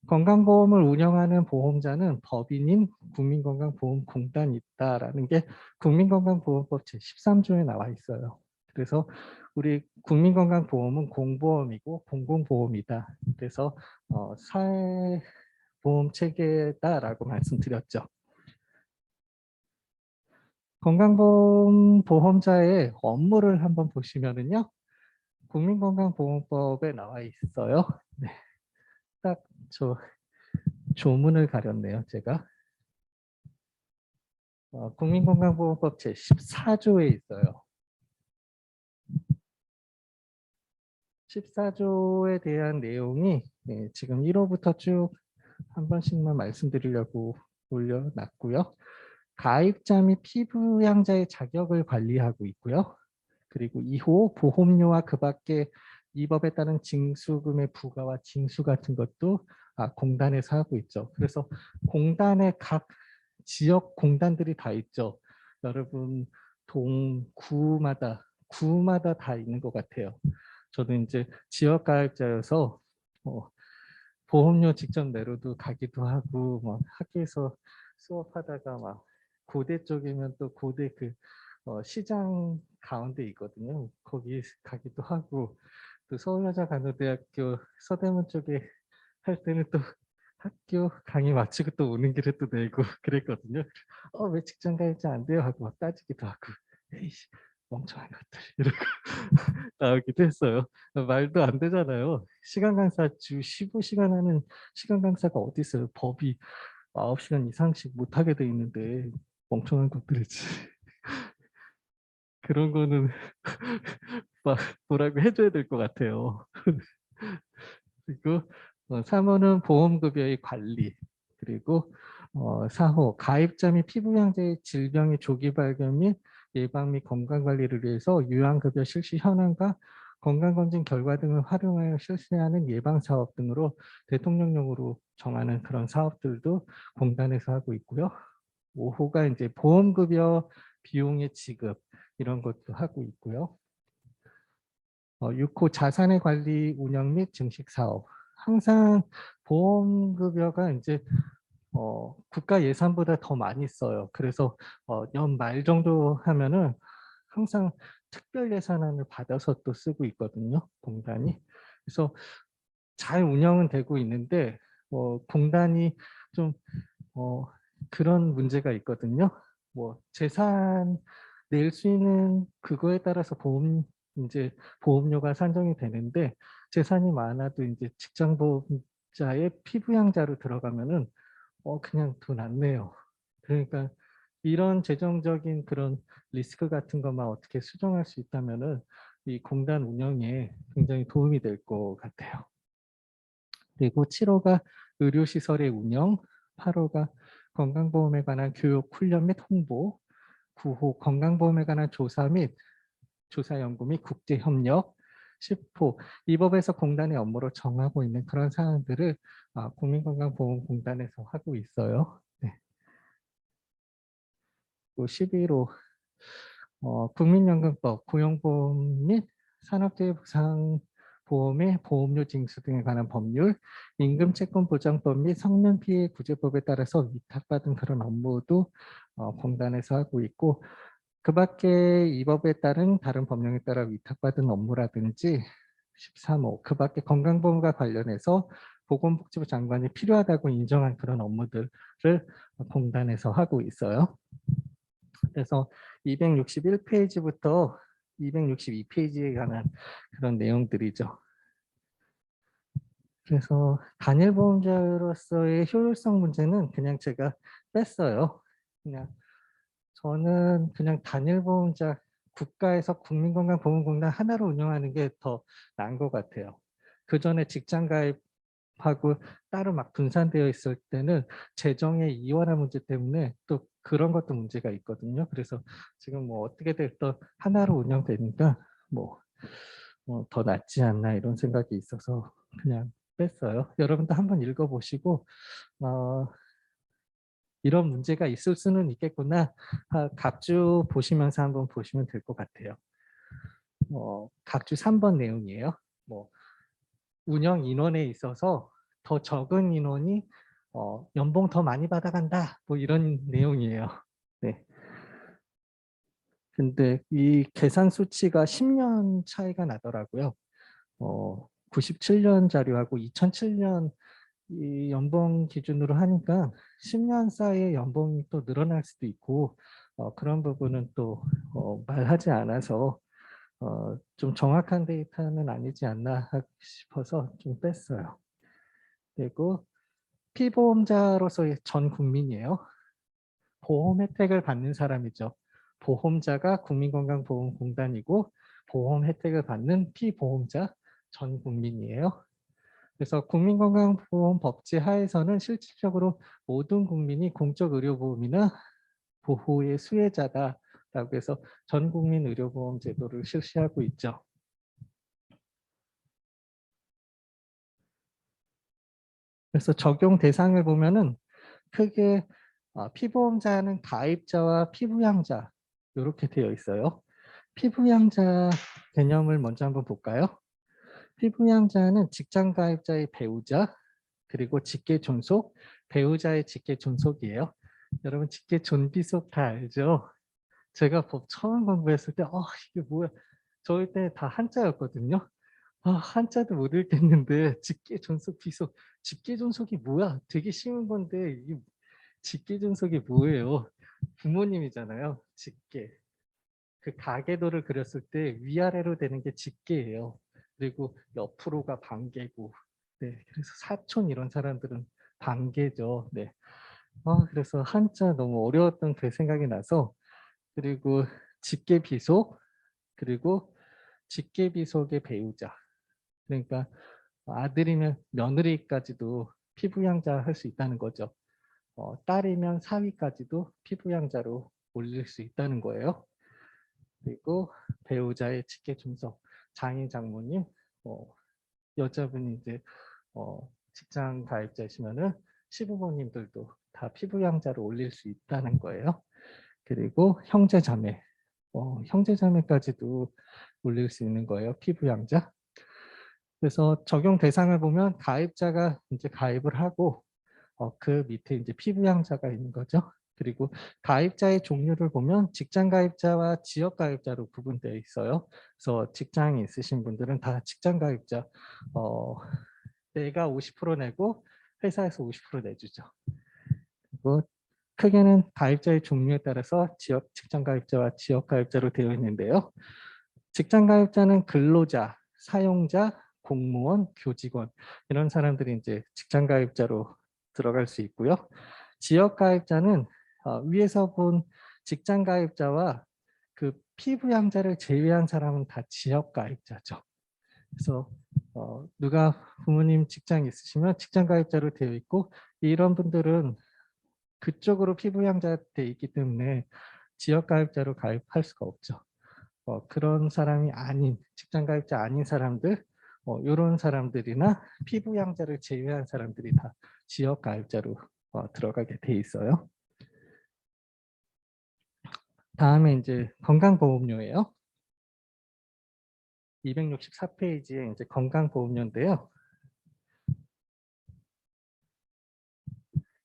건강보험을 운영하는 보험자는 법인인 국민건강보험공단이 있다라는 게 국민건강보험법 제13조에 나와 있어요. 그래서 우리 국민건강보험은 공보험이고 공공보험이다. 그래서 사회보험 체계다라고 말씀드렸죠. 건강보험 보험자의 업무를 한번 보시면은요. 국민건강보험법에 나와 있어요. 네, 딱 저 조문을 가렸네요, 제가. 국민건강보험법 제14조에 있어요. 14조에 대한 내용이 지금 1호부터 쭉 한 번씩만 말씀드리려고 올려놨고요. 가입자 및 피부양자의 자격을 관리하고 있고요. 그리고 2호 보험료와 그 밖에 이 법에 따른 징수금의 부과와 징수 같은 것도 공단에서 하고 있죠. 그래서 공단의 각 지역 공단들이 다 있죠. 여러분 구마다 다 있는 것 같아요. 저도 이제 지역 가입자여서 보험료 직접 내로도 가기도 하고 막 학교에서 수업하다가 막 고대 쪽이면 또 고대 그 시장 가운데 있거든요. 거기 가기도 하고 또 서울여자간호대학교 서대문 쪽에 할 때는 또 학교 강의 마치고 또 오는 길에 또 내고 그랬거든요. 왜 직장 가입자 안 돼요? 하고 막 따지기도 하고 에이씨 멍청한 것들 이러고 나오기도 했어요. 말도 안 되잖아요. 시간 강사 주 15시간 하는 시간 강사가 어디 있어요. 법이 9시간 이상씩 못하게 돼 있는데 멍청한 것들이지. 그런 거는 막 뭐라고 해줘야 될 것 같아요. 그리고 3호는 보험급여의 관리, 그리고 4호 가입자 및 피부양자의 질병의 조기 발견 및 예방 및 건강관리를 위해서 요양급여 실시 현황과 건강검진 결과 등을 활용하여 실시하는 예방사업 등으로 대통령령으로 정하는 그런 사업들도 공단에서 하고 있고요. 5호가 이제 보험급여 비용의 지급 이런 것도 하고 있고요. 6호 자산의 관리 운영 및 증식 사업. 항상 보험급여가 이제 국가 예산보다 더 많이 써요. 그래서 연말 정도 하면은 항상 특별 예산안을 받아서 또 쓰고 있거든요. 공단이. 그래서 잘 운영은 되고 있는데 공단이 좀 그런 문제가 있거든요. 뭐 재산 낼 수 있는 그거에 따라서 이제 보험료가 산정이 되는데 재산이 많아도 이제 직장보험자의 피부양자로 들어가면은 그냥 돈 안 내요. 그러니까 이런 재정적인 그런 리스크 같은 것만 어떻게 수정할 수 있다면은 이 공단 운영에 굉장히 도움이 될 것 같아요. 그리고 7호가 의료시설의 운영, 8호가 건강보험에 관한 교육, 훈련 및 홍보, 9호 건강보험에 관한 조사 및 조사 연구 및 국제협력, 10호 이 법에서 공단의 업무로 정하고 있는 그런 사항들을 국민건강보험공단에서 하고 있어요. 네. 또 11호 국민연금법, 고용보험 및 산업재해 보상보험의 보험료 징수 등에 관한 법률, 임금채권보장법 및 성년피해 구제법에 따라서 위탁받은 그런 업무도 공단에서 하고 있고 그 밖에 이 법에 따른 다른 법령에 따라 위탁받은 업무라든지 13호 그 밖에 건강보험과 관련해서 보건복지부 장관이 필요하다고 인정한 그런 업무들을 공단에서 하고 있어요. 그래서 261페이지부터 262페이지에 관한 그런 내용들이죠. 그래서 단일보험자로서의 효율성 문제는 그냥 제가 뺐어요. 그냥 저는 그냥 단일보험자 국가에서 국민건강보험공단 하나로 운영하는 게 더 나은 것 같아요. 그 전에 직장가입하고 따로 막 분산되어 있을 때는 재정의 이원화 문제 때문에 또 그런 것도 문제가 있거든요. 그래서 지금 뭐 어떻게 됐든 하나로 운영되니까 더 낫지 않나 이런 생각이 있어서 그냥 뺐어요. 여러분도 한번 읽어보시고 이런 문제가 있을 수는 있겠구나. 각주 보시면서 한번 보시면 될 것 같아요. 각주 3번 내용이에요. 뭐 운영 인원에 있어서 더 적은 인원이 연봉 더 많이 받아간다. 뭐 이런 내용이에요. 네. 근데 이 계산 수치가 10년 차이가 나더라고요. 97년 자료하고 2007년 이 연봉 기준으로 하니까 10년 사이에 연봉이 또 늘어날 수도 있고 그런 부분은 또 말하지 않아서 좀 정확한 데이터는 아니지 않나 싶어서 좀 뺐어요. 그리고 피보험자로서의 전 국민이에요. 보험 혜택을 받는 사람이죠. 보험자가 국민건강보험공단이고 보험 혜택을 받는 피보험자 전 국민이에요. 그래서 국민건강보험 법제 하에서는 실질적으로 모든 국민이 공적의료보험이나 보호의 수혜자다라고 해서 전국민 의료보험 제도를 실시하고 있죠. 그래서 적용 대상을 보면은 크게 피보험자는 가입자와 피부양자 이렇게 되어 있어요. 피부양자 개념을 먼저 한번 볼까요? 피부양자는 직장 가입자의 배우자 그리고 직계 존속, 배우자의 직계 존속이에요. 여러분 직계 존비속 다 알죠? 제가 법 처음 공부했을 때 이게 뭐야? 저희 때 다 한자였거든요. 한자도 못 읽겠는데 직계 존속 비속 직계 존속이 뭐야? 되게 쉬운 건데 이 직계 존속이 뭐예요? 부모님이잖아요. 직계. 그 가계도를 그렸을 때 위아래로 되는 게 직계예요. 그리고 옆으로가 반계고. 네, 그래서 사촌 이런 사람들은 반계죠. 네. 그래서 한자 너무 어려웠던 그 생각이 나서 그리고 직계 비속 그리고 직계 비속의 배우자. 그러니까 아들이면 며느리까지도 피부양자 할 수 있다는 거죠. 딸이면 사위까지도 피부양자로 올릴 수 있다는 거예요. 그리고 배우자의 직계 존속. 장인 장모님, 여자분이 이제 직장 가입자시면은 시부모님들도 다 피부양자를 올릴 수 있다는 거예요. 그리고 형제자매, 형제자매까지도 올릴 수 있는 거예요. 피부양자. 그래서 적용 대상을 보면 가입자가 이제 가입을 하고 그 밑에 이제 피부양자가 있는 거죠. 그리고 가입자의 종류를 보면 직장 가입자와 지역 가입자로 구분되어 있어요. 그래서 직장이 있으신 분들은 다 직장 가입자, 내가 50% 내고 회사에서 50% 내주죠. 그리고 크게는 가입자의 종류에 따라서 지역 직장 가입자와 지역 가입자로 되어 있는데요. 직장 가입자는 근로자, 사용자, 공무원, 교직원 이런 사람들이 이제 직장 가입자로 들어갈 수 있고요. 지역 가입자는 위에서 본 직장 가입자와 그 피부양자를 제외한 사람은 다 지역 가입자죠. 그래서 누가 부모님 직장 있으시면 직장 가입자로 되어 있고 이런 분들은 그쪽으로 피부양자 돼 있기 때문에 지역 가입자로 가입할 수가 없죠. 그런 사람이 아닌 직장 가입자 아닌 사람들 이런 사람들이나 피부양자를 제외한 사람들이 다 지역 가입자로 들어가게 돼 있어요. 다음에 이제 건강보험료예요. 264페이지에 이제 건강보험료인데요.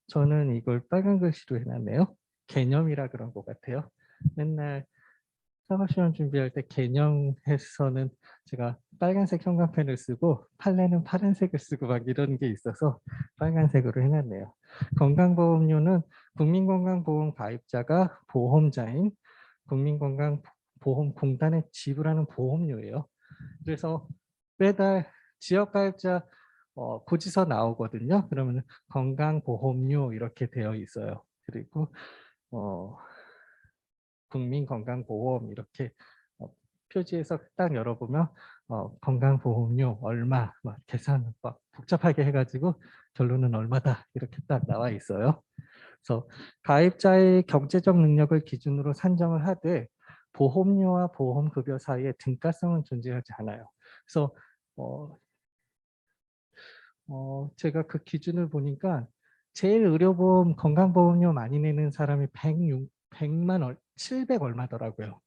저는 이걸 빨간 글씨로 해놨네요. 개념이라 그런 것 같아요. 맨날 사법시험 준비할 때 개념에서는 제가 빨간색 형광펜을 쓰고 판례는 파란색을 쓰고 막 이런 게 있어서 빨간색으로 해놨네요. 건강보험료는 국민건강보험 가입자가 보험자인 국민건강보험공단에 지불하는 보험료예요. 그래서 매달 지역가입자 고지서 나오거든요. 그러면 건강보험료 이렇게 되어 있어요. 그리고 국민건강보험 이렇게 표지에서 딱 열어보면 건강보험료 얼마 막 계산 막 복잡하게 해가지고 결론은 얼마다 이렇게 딱 나와 있어요. 그래서 가입자의 경제적 능력을 기준으로 산정을 하되 보험료와 보험급여 사이에 등가성은 존재하지 않아요. 그래서 제가 그 기준을 보니까 제일 의료보험 건강보험료 많이 내는 사람이 100만 원, 700 얼마더라고요.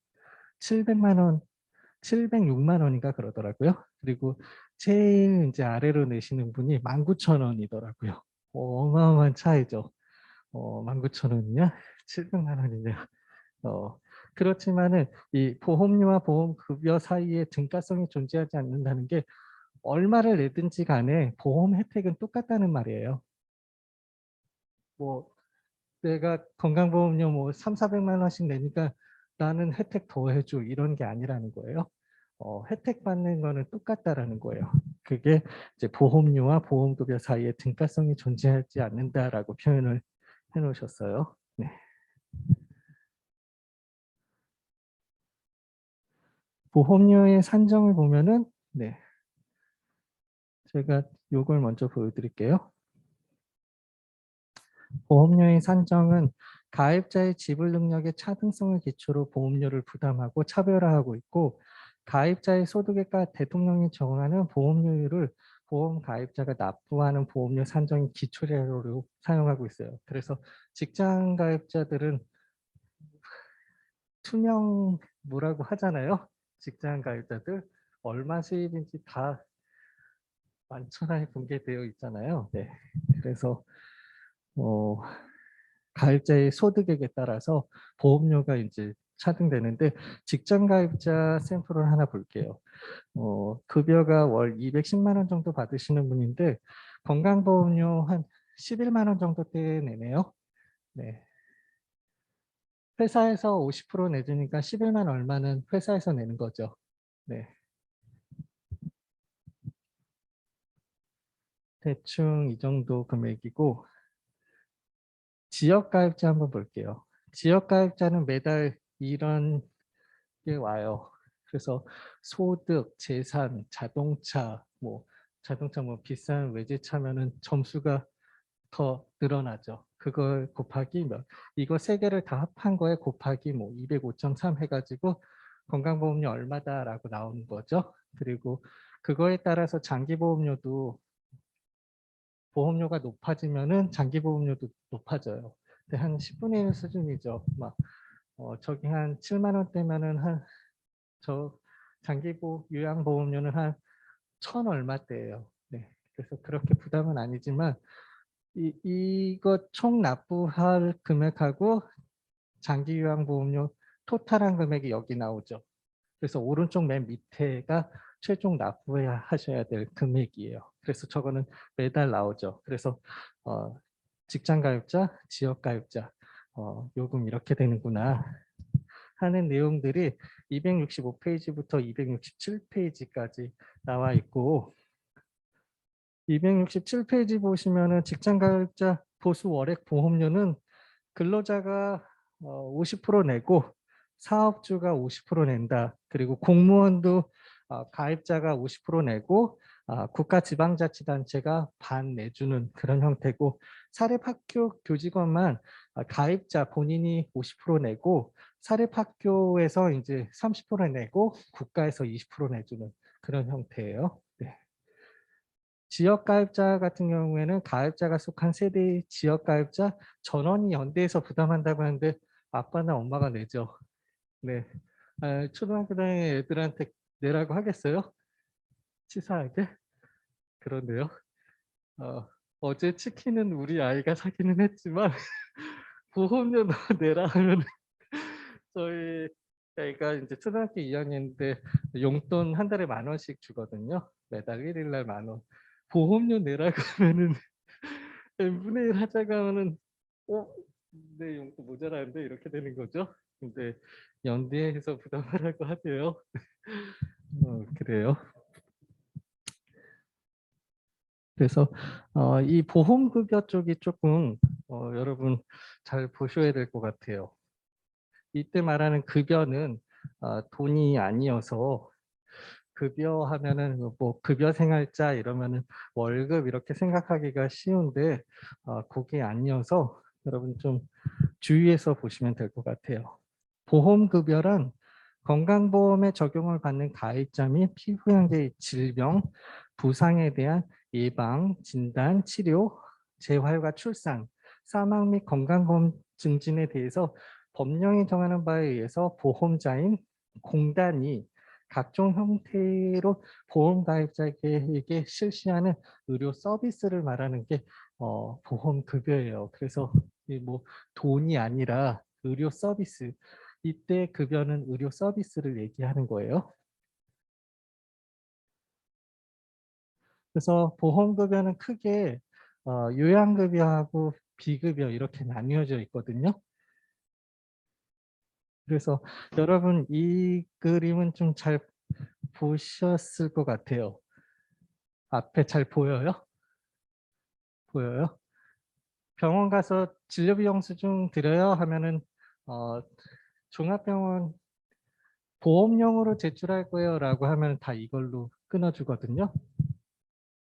700만 원, 706만 원인가 그러더라고요. 그리고 제일 이제 아래로 내시는 분이 19,000원이더라고요. 어마어마한 차이죠. 19,000원이냐? 700만 원이냐? 그렇지만은 이 보험료와 보험급여 사이에 등가성이 존재하지 않는다는 게 얼마를 내든지 간에 보험 혜택은 똑같다는 말이에요. 뭐 내가 건강보험료 뭐 3, 400만 원씩 내니까 나는 혜택 더 해줘 이런 게 아니라는 거예요. 혜택 받는 거는 똑같다라는 거예요. 그게 이제 보험료와 보험급여 사이에 등가성이 존재하지 않는다라고 표현을 해놓으셨어요. 네. 보험료의 산정을 보면은 네. 제가 요걸 먼저 보여드릴게요. 보험료의 산정은 가입자의 지불 능력의 차등성을 기초로 보험료를 부담하고 차별화하고 있고 가입자의 소득에 따라 대통령이 정하는 보험료율을 보험 가입자가 납부하는 보험료 산정 기초 자료로 사용하고 있어요. 그래서 직장 가입자들은 투명무라고 하잖아요. 직장 가입자들 얼마 수입인지 다 만천하에 공개되어 있잖아요. 네. 그래서 가입자의 소득액에 따라서 보험료가 이제 차등되는데 직장 가입자 샘플을 하나 볼게요. 급여가 월 210만 원 정도 받으시는 분인데 건강보험료 한 11만 원 정도대 내네요. 네. 회사에서 50% 내주니까 11만 얼마는 회사에서 내는 거죠. 네. 대충 이 정도 금액이고 지역 가입자 한번 볼게요. 지역 가입자는 매달 이런 게 와요. 그래서 소득, 재산, 자동차, 자동차 비싼 외제차면은 점수가 더 늘어나죠. 그걸 곱하기 이거 세 개를 다 합한 거에 곱하기 205.3 해가지고 건강보험료 얼마다라고 나오는 거죠. 그리고 그거에 따라서 장기보험료도 보험료가 높아지면은 장기보험료도 높아져요. 근데 한 10분의 1 수준이죠. 막 저기 한 7만 원대면은 한 저 장기보 요양보험료는 한 1,000 얼마대예요. 네. 그래서 그렇게 부담은 아니지만 이거 총 납부할 금액하고 장기 요양보험료 토탈한 금액이 여기 나오죠. 그래서 오른쪽 맨 밑에가 최종 납부해야 하셔야 될 금액이에요. 그래서 저거는 매달 나오죠. 그래서 직장가입자, 지역가입자 요금 이렇게 되는구나 하는 내용들이 265페이지부터 267페이지까지 나와 있고 267페이지 보시면은 직장가입자 보수 월액 보험료는 근로자가 50% 내고 사업주가 50% 낸다. 그리고 공무원도 가입자가 50% 내고 국가지방자치단체가 반 내주는 그런 형태고 사립학교 교직원만 가입자 본인이 50% 내고 사립학교에서 이제 30% 내고 국가에서 20% 내주는 그런 형태예요. 네. 지역가입자 같은 경우에는 가입자가 속한 세대의 지역가입자 전원이 연대해서 부담한다고 하는데 아빠나 엄마가 내죠. 네. 초등학교 다니는 애들한테 내라고 하겠어요? 치사하게? 그런데요. 어제 치킨은 우리 아이가 사기는 했지만 보험료 너 내라 하면 저희 애가 이제 초등학교 2학년인데 용돈 한 달에 10,000원씩 주거든요. 매달 1일 날 10,000원. 보험료 내라고 하면은 n분의 1 하자고 하면은 내 용돈 모자라는데 이렇게 되는 거죠. 근데 연대해서 부담하라고 하대요. 그래요. 그래서 이 보험급여 쪽이 조금 여러분 잘 보셔야 될 것 같아요. 이때 말하는 급여는 돈이 아니어서 급여 하면은 뭐 급여 생활자 이러면은 월급 이렇게 생각하기가 쉬운데 그게 아니어서 여러분 좀 주의해서 보시면 될 것 같아요. 보험급여란 건강보험에 적용을 받는 가입자 및 피부 형태의 질병, 부상에 대한 예방, 진단, 치료, 재활과 출산, 사망 및 건강보험 증진에 대해서 법령이 정하는 바에 의해서 보험자인 공단이 각종 형태로 보험 가입자에게 실시하는 의료 서비스를 말하는 게 보험급여예요. 그래서 뭐 돈이 아니라 의료 서비스, 이때 급여는 의료 서비스를 얘기하는 거예요. 그래서 보험급여는 크게 요양급여하고 비급여 이렇게 나뉘어져 있거든요. 그래서 여러분 이 그림은 좀 잘 보셨을 것 같아요. 앞에 잘 보여요? 보여요? 병원 가서 진료비용수증 드려요 하면은 종합병원 보험용으로 제출할 거예요 라고 하면 다 이걸로 끊어주거든요.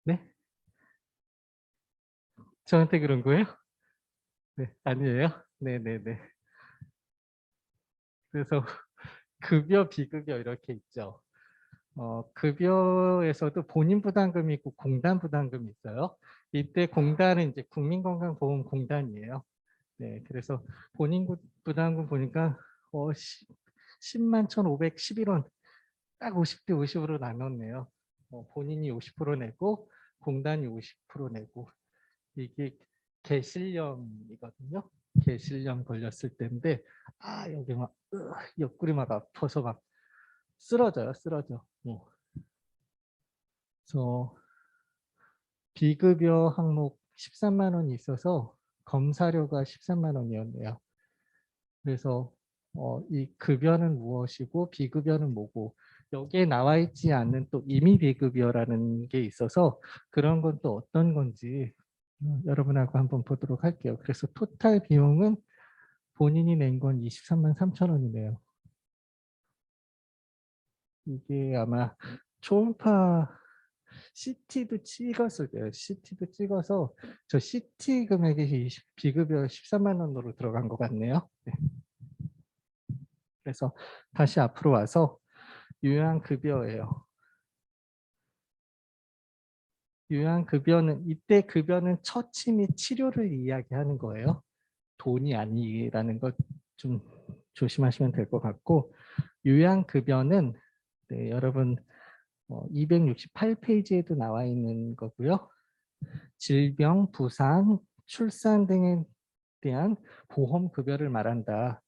네? 저한테 그런 거예요? 네, 아니에요? 네네네. 그래서 급여, 비급여 이렇게 있죠. 급여에서도 본인 부담금이 있고 공단 부담금이 있어요. 이때 공단은 이제 국민건강보험공단이에요. 네, 그래서 본인 부담금 보니까 10만 1,511원 딱 50대 50으로 나눴네요. 본인이 50% 내고 공단이 50% 내고 이게 개실염이거든요. 개실염 걸렸을 때인데 여기 막 옆구리 막 아파서 막 쓰러져요. 쓰러져. 그래서 비급여 항목 13만 원이 있어서 검사료가 13만 원이었네요. 그래서 이 급여는 무엇이고 비급여는 뭐고 여기에 나와 있지 않는 또 임의 비급여라는 게 있어서 그런 건 또 어떤 건지 여러분하고 한번 보도록 할게요. 그래서 토탈 비용은 본인이 낸 건 23만 3천 원이네요. 이게 아마 초음파 CT도 찍었을 거예요. CT도 찍어서 저 CT 금액이 비급여 13만 원으로 들어간 것 같네요. 네. 그래서 다시 앞으로 와서 요양급여예요. 요양급여는 이때 급여는 처치 및 치료를 이야기하는 거예요. 돈이 아니라는 것 좀 조심하시면 될 것 같고 요양급여는 네, 여러분 268페이지에도 나와 있는 거고요. 질병, 부상, 출산 등에 대한 보험급여를 말한다.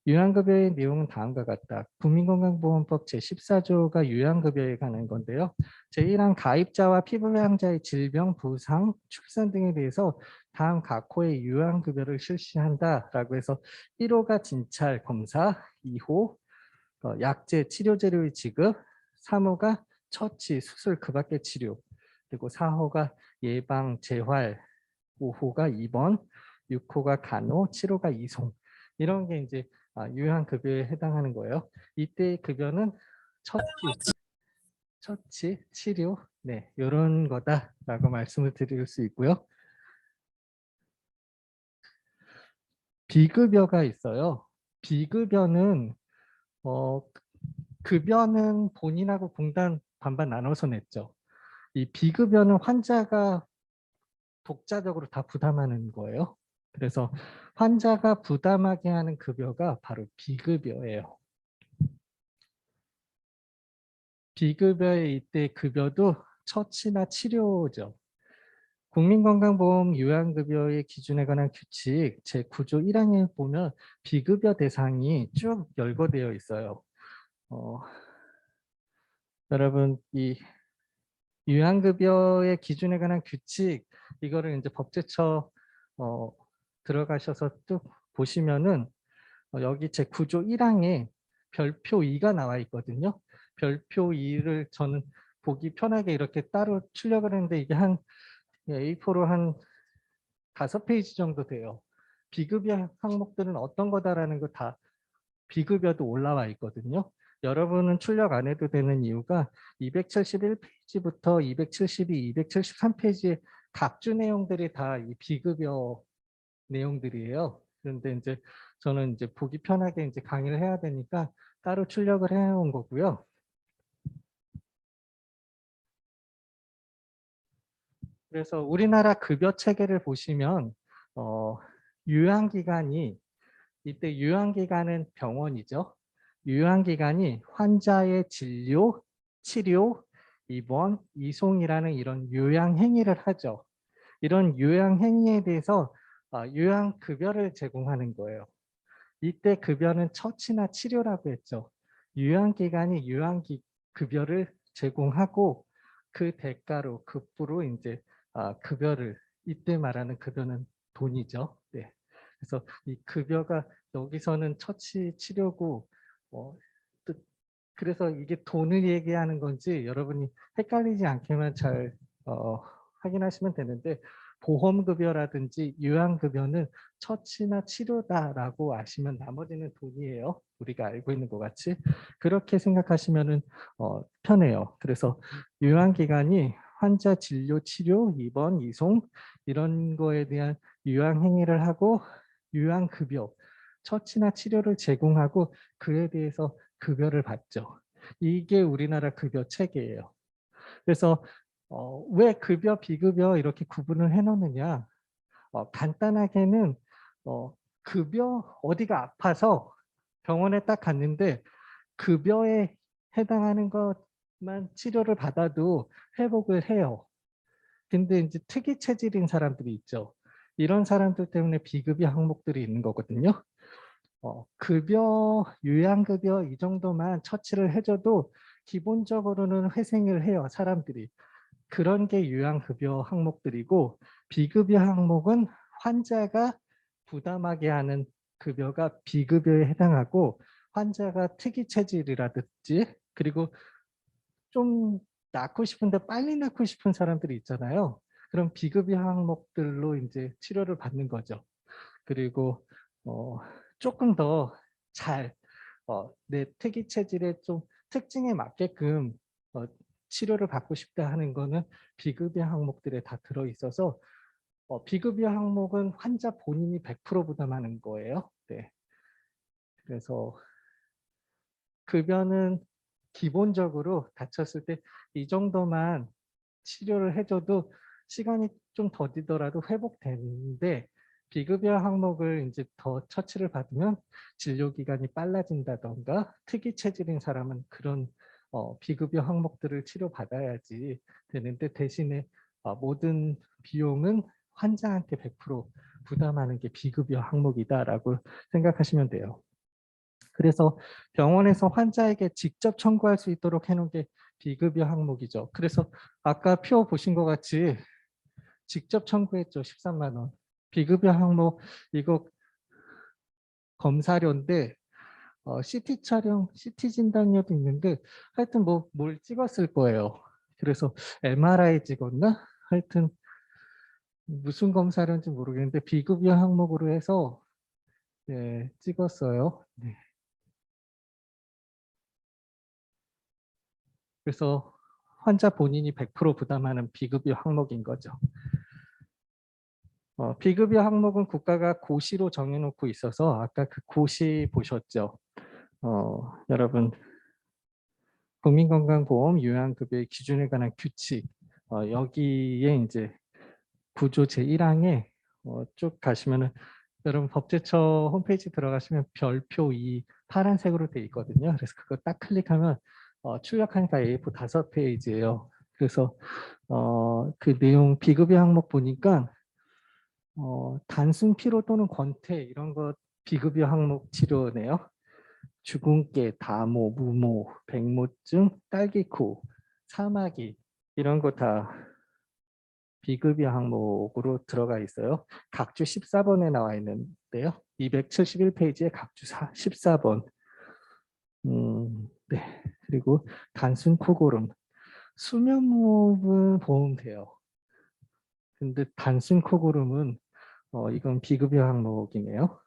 요양급여의 내용은 다음과 같다. 국민건강보험법 제14조가 요양급여에 관한 건데요. 제1항 가입자와 피부양자의 질병, 부상, 출산 등에 대해서 다음 각 호의 요양급여를 실시한다라고 해서 1호가 진찰 검사, 2호 약제 치료재료의 지급, 3호가 처치, 수술, 그 밖의 치료, 그리고 4호가 예방, 재활, 5호가 입원, 6호가 간호, 7호가 이송. 이런 게 이제 요양급여에 해당하는 거예요. 이때 급여는 처치, 치료, 네, 이런 거다라고 말씀을 드릴 수 있고요. 비급여가 있어요. 비급여는 급여는 본인하고 공단 반반 나눠서 냈죠. 이 비급여는 환자가 독자적으로 다 부담하는 거예요. 그래서 환자가 부담하게 하는 급여가 바로 비급여예요. 비급여의 이때 급여도 처치나 치료죠. 국민건강보험 요양급여의 기준에 관한 규칙 제9조 1항에 보면 비급여 대상이 쭉 열거되어 있어요. 여러분 이 요양급여의 기준에 관한 규칙 이거를 이제 법제처 들어가셔서 쭉 보시면은 여기 제9조 1항에 별표 2가 나와 있거든요. 별표 2를 저는 보기 편하게 이렇게 따로 출력을 했는데 이게 한 A4로 한 5페이지 정도 돼요. 비급여 항목들은 어떤 거다라는 거 다 비급여도 올라와 있거든요. 여러분은 출력 안 해도 되는 이유가 271페이지부터 272, 273페이지의 각주 내용들이 다 이 비급여 내용들이에요. 그런데 이제 저는 이제 보기 편하게 이제 강의를 해야 되니까 따로 출력을 해온 거고요. 그래서 우리나라 급여 체계를 보시면 요양기관이 이때 요양기관은 병원이죠. 요양기관이 환자의 진료, 치료, 입원, 이송이라는 이런 요양행위를 하죠. 이런 요양행위에 대해서 요양급여를 제공하는 거예요. 이때 급여는 처치나 치료라고 했죠. 요양기관이 요양급여를 제공하고 그 대가로 급부로 이제 급여를 이때 말하는 급여는 돈이죠. 네. 그래서 이 급여가 여기서는 처치 치료고 그래서 이게 돈을 얘기하는 건지 여러분이 헷갈리지 않게만 잘 확인하시면 되는데 보험급여라든지 요양급여는 처치나 치료다라고 아시면 나머지는 돈이에요. 우리가 알고 있는 것 같이. 그렇게 생각하시면 편해요. 그래서 요양기관이 환자 진료, 치료, 입원, 이송 이런 거에 대한 요양행위를 하고 요양급여, 처치나 치료를 제공하고 그에 대해서 급여를 받죠. 이게 우리나라 급여 체계예요. 그래서 왜 급여, 비급여 이렇게 구분을 해놓느냐. 간단하게는 급여 어디가 아파서 병원에 딱 갔는데 급여에 해당하는 것만 치료를 받아도 회복을 해요. 근데 이제 특이 체질인 사람들이 있죠. 이런 사람들 때문에 비급여 항목들이 있는 거거든요. 급여, 요양급여 이 정도만 처치를 해줘도 기본적으로는 회생을 해요, 사람들이. 그런 게 요양급여 항목들이고 비급여 항목은 환자가 부담하게 하는 급여가 비급여에 해당하고 환자가 특이 체질이라든지 그리고 좀 낳고 싶은데 빨리 낳고 싶은 사람들이 있잖아요. 그럼 비급여 항목들로 이제 치료를 받는 거죠. 그리고 조금 더 잘 내 특이 체질의 좀 특징에 맞게끔 치료를 받고 싶다 하는 거는 비급여 항목들에 다 들어 있어서 비급여 항목은 환자 본인이 100% 부담하는 거예요. 네. 그래서 급여는 기본적으로 다쳤을 때 이 정도만 치료를 해줘도 시간이 좀 더디더라도 회복되는데 비급여 항목을 이제 더 처치를 받으면 진료 기간이 빨라진다던가 특이 체질인 사람은 그런 비급여 항목들을 치료받아야지 되는데 대신에 모든 비용은 환자한테 100% 부담하는 게 비급여 항목이다라고 생각하시면 돼요. 그래서 병원에서 환자에게 직접 청구할 수 있도록 해놓은 게 비급여 항목이죠. 그래서 아까 표 보신 것 같이 직접 청구했죠. 13만 원. 비급여 항목 이거 검사료인데 CT 촬영, CT 진단료도 있는데 하여튼 뭐 뭘 찍었을 거예요. 그래서 MRI 찍었나? 하여튼 무슨 검사료인지 모르겠는데 비급여 항목으로 해서 네, 찍었어요. 네. 그래서 환자 본인이 100% 부담하는 비급여 항목인 거죠. 비급여 항목은 국가가 고시로 정해놓고 있어서 아까 그 고시 보셨죠? 여러분 국민건강보험 요양급여의 기준에 관한 규칙 여기에 이제 구조 제1항에 쭉 가시면은 여러분 법제처 홈페이지 들어가시면 별표 2 파란색으로 돼 있거든요. 그래서 그거 딱 클릭하면 출력하니까 A4 5페이지예요. 그래서 그 내용 비급여 항목 보니까 단순 피로 또는 권태 이런 것 비급여 항목 치료네요. 주근깨, 다모, 무모, 백모증, 딸기코, 사마귀 이런 거 다 비급여 항목으로 들어가 있어요. 각주 14번에 나와 있는데요. 271페이지에 각주 14번. 네. 그리고 단순 코고름. 수면무호흡은 보험돼요. 근데 단순 코고름은 이건 비급여 항목이네요.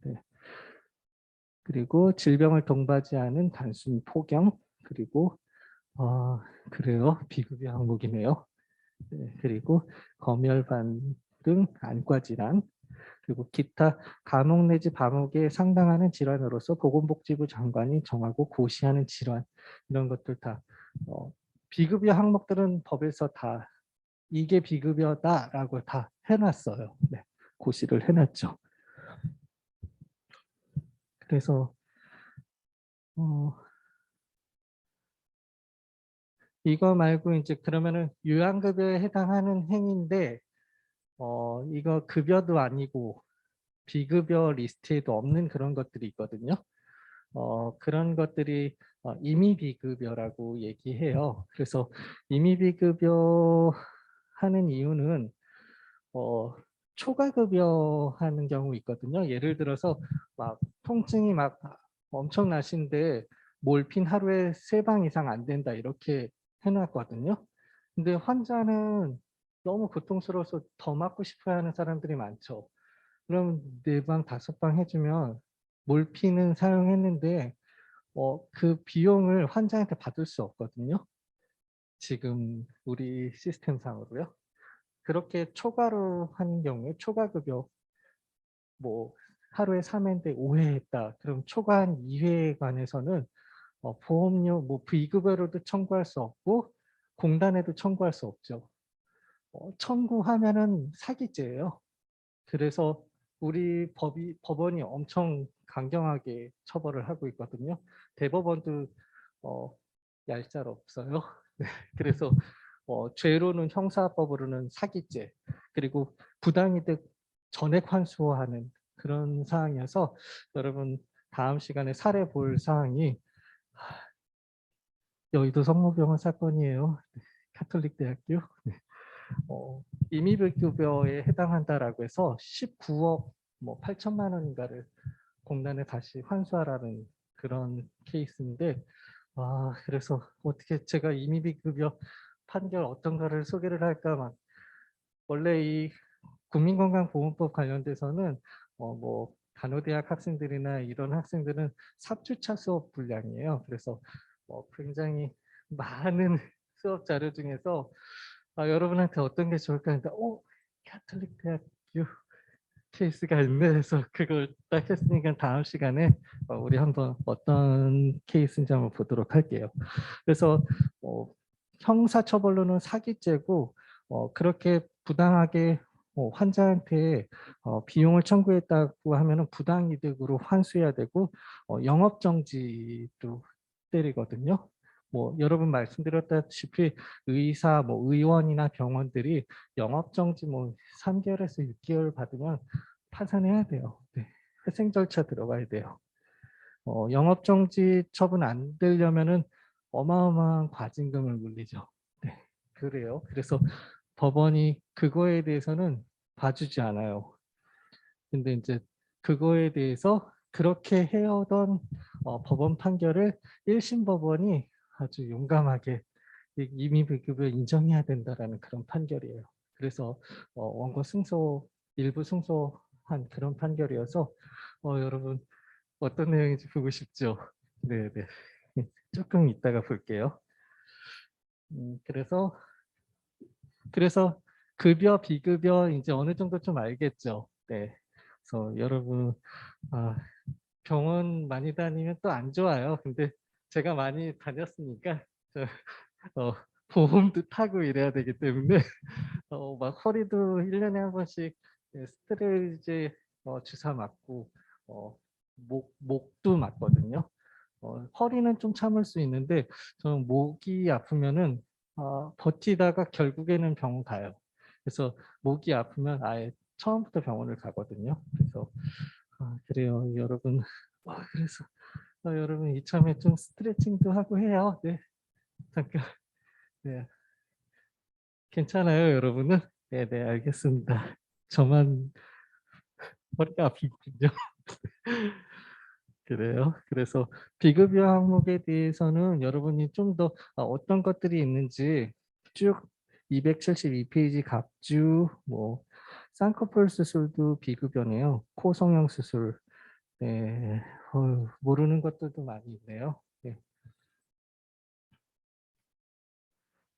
네. 그리고 질병을 동반하는 단순 포경 그리고 그래요. 비급여 항목이네요. 네. 그리고 검열반 등 안과 질환 그리고 기타 감옥 내지 감옥에 상당하는 질환으로서 보건복지부 장관이 정하고 고시하는 질환 이런 것들 다 비급여 항목들은 법에서 다 이게 비급여다라고 다 해놨어요. 네. 고시를 해놨죠. 그래서 이거 말고 이제 그러면은 요양급여에 해당하는 행위인데 이거 급여도 아니고 비급여 리스트에도 없는 그런 것들이 있거든요. 그런 것들이 임의 비급여라고 얘기해요. 그래서 임의 비급여 하는 이유는 초과급여 하는 경우 있거든요. 예를 들어서 막 통증이 막 엄청 나신데 몰핀 하루에 3방 이상 안 된다 이렇게 해놨거든요. 근데 환자는 너무 고통스러워서 더 맞고 싶어 하는 사람들이 많죠. 그럼 4방, 5방 해주면 몰핀은 사용했는데 그 비용을 환자한테 받을 수 없거든요. 지금 우리 시스템상으로요. 그렇게 초과로 하는 경우에 초과급여 뭐 하루에 3회인데 5회 했다. 그럼 초과한 2회에 관해서는 보험료 뭐 비급여로도 청구할 수 없고 공단에도 청구할 수 없죠. 청구하면은 사기죄예요. 그래서 우리 법원이 엄청 강경하게 처벌을 하고 있거든요. 대법원도 얄짤없어요. 네, 그래서 죄로는 형사법으로는 사기죄 그리고 부당이득 전액 환수하는 그런 사항이어서 여러분 다음 시간에 사례 볼 사항이 여의도 성모병원 사건이에요. 네, 카톨릭 대학교. 네. 임의급여에 해당한다라고 해서 19억 뭐 8천만 원인가를 공단에 다시 환수하라는 그런 케이스인데 그래서 어떻게 제가 임의비급여 판결 어떤 거를 소개를 할까 막 원래 이 국민건강보험법 관련돼서는 뭐 간호대학 학생들이나 이런 학생들은 3주차 수업 분량이에요. 그래서 굉장히 많은 수업 자료 중에서 여러분한테 어떤 게 좋을까 했는데 카톨릭 대학교 케이스가 있네 해서 그걸 딱 했으니까 다음 시간에 우리 한번 어떤 케이스인지 한번 보도록 할게요. 그래서 형사처벌로는 사기죄고 그렇게 부당하게 환자한테 비용을 청구했다고 하면은 부당이득으로 환수해야 되고 영업정지도 때리거든요. 뭐 여러분 말씀드렸다시피 의사, 뭐 의원이나 병원들이 영업정지 뭐 3개월에서 6개월 받으면 파산해야 돼요. 네. 회생 절차 들어가야 돼요. 영업정지 처분 안 되려면은 어마어마한 과징금을 물리죠. 네, 그래요. 그래서 법원이 그거에 대해서는 봐주지 않아요. 근데 이제 그거에 대해서 그렇게 해오던 법원 판결을 1심 법원이 아주 용감하게 임의비급을 인정해야 된다라는 그런 판결이에요. 그래서 원고 승소, 일부 승소한 그런 판결이어서 여러분 어떤 내용인지 보고 싶죠? 네네. 조금 이따가 볼게요. 그래서 급여, 비급여 이제 어느 정도 좀 알겠죠? 네. 그래서 여러분 병원 많이 다니면 또 안 좋아요. 근데 제가 많이 다녔으니까 어, 보험도 타고 이래야 되기 때문에 막 허리도 1년에 한 번씩 스테로이드 주사 맞고 목도 맞거든요. 허리는 좀 참을 수 있는데 저는 목이 아프면은 버티다가 결국에는 병원 가요. 그래서 목이 아프면 아예 처음부터 병원을 가거든요. 그래서 그래요, 여러분. 그래서 여러분 이참에 좀 스트레칭도 하고 해요. 네, 잠깐. 네, 괜찮아요, 여러분은? 네, 네, 알겠습니다. 저만 허리가 아프군요. 그래요. 그래서 비급여 항목에 대해서는 여러분이 좀 더 어떤 것들이 있는지 쭉 272페이지 각주 뭐 쌍꺼풀 수술도 비급여네요. 코 성형 수술. 네. 모르는 것들도 많이 있네요. 네.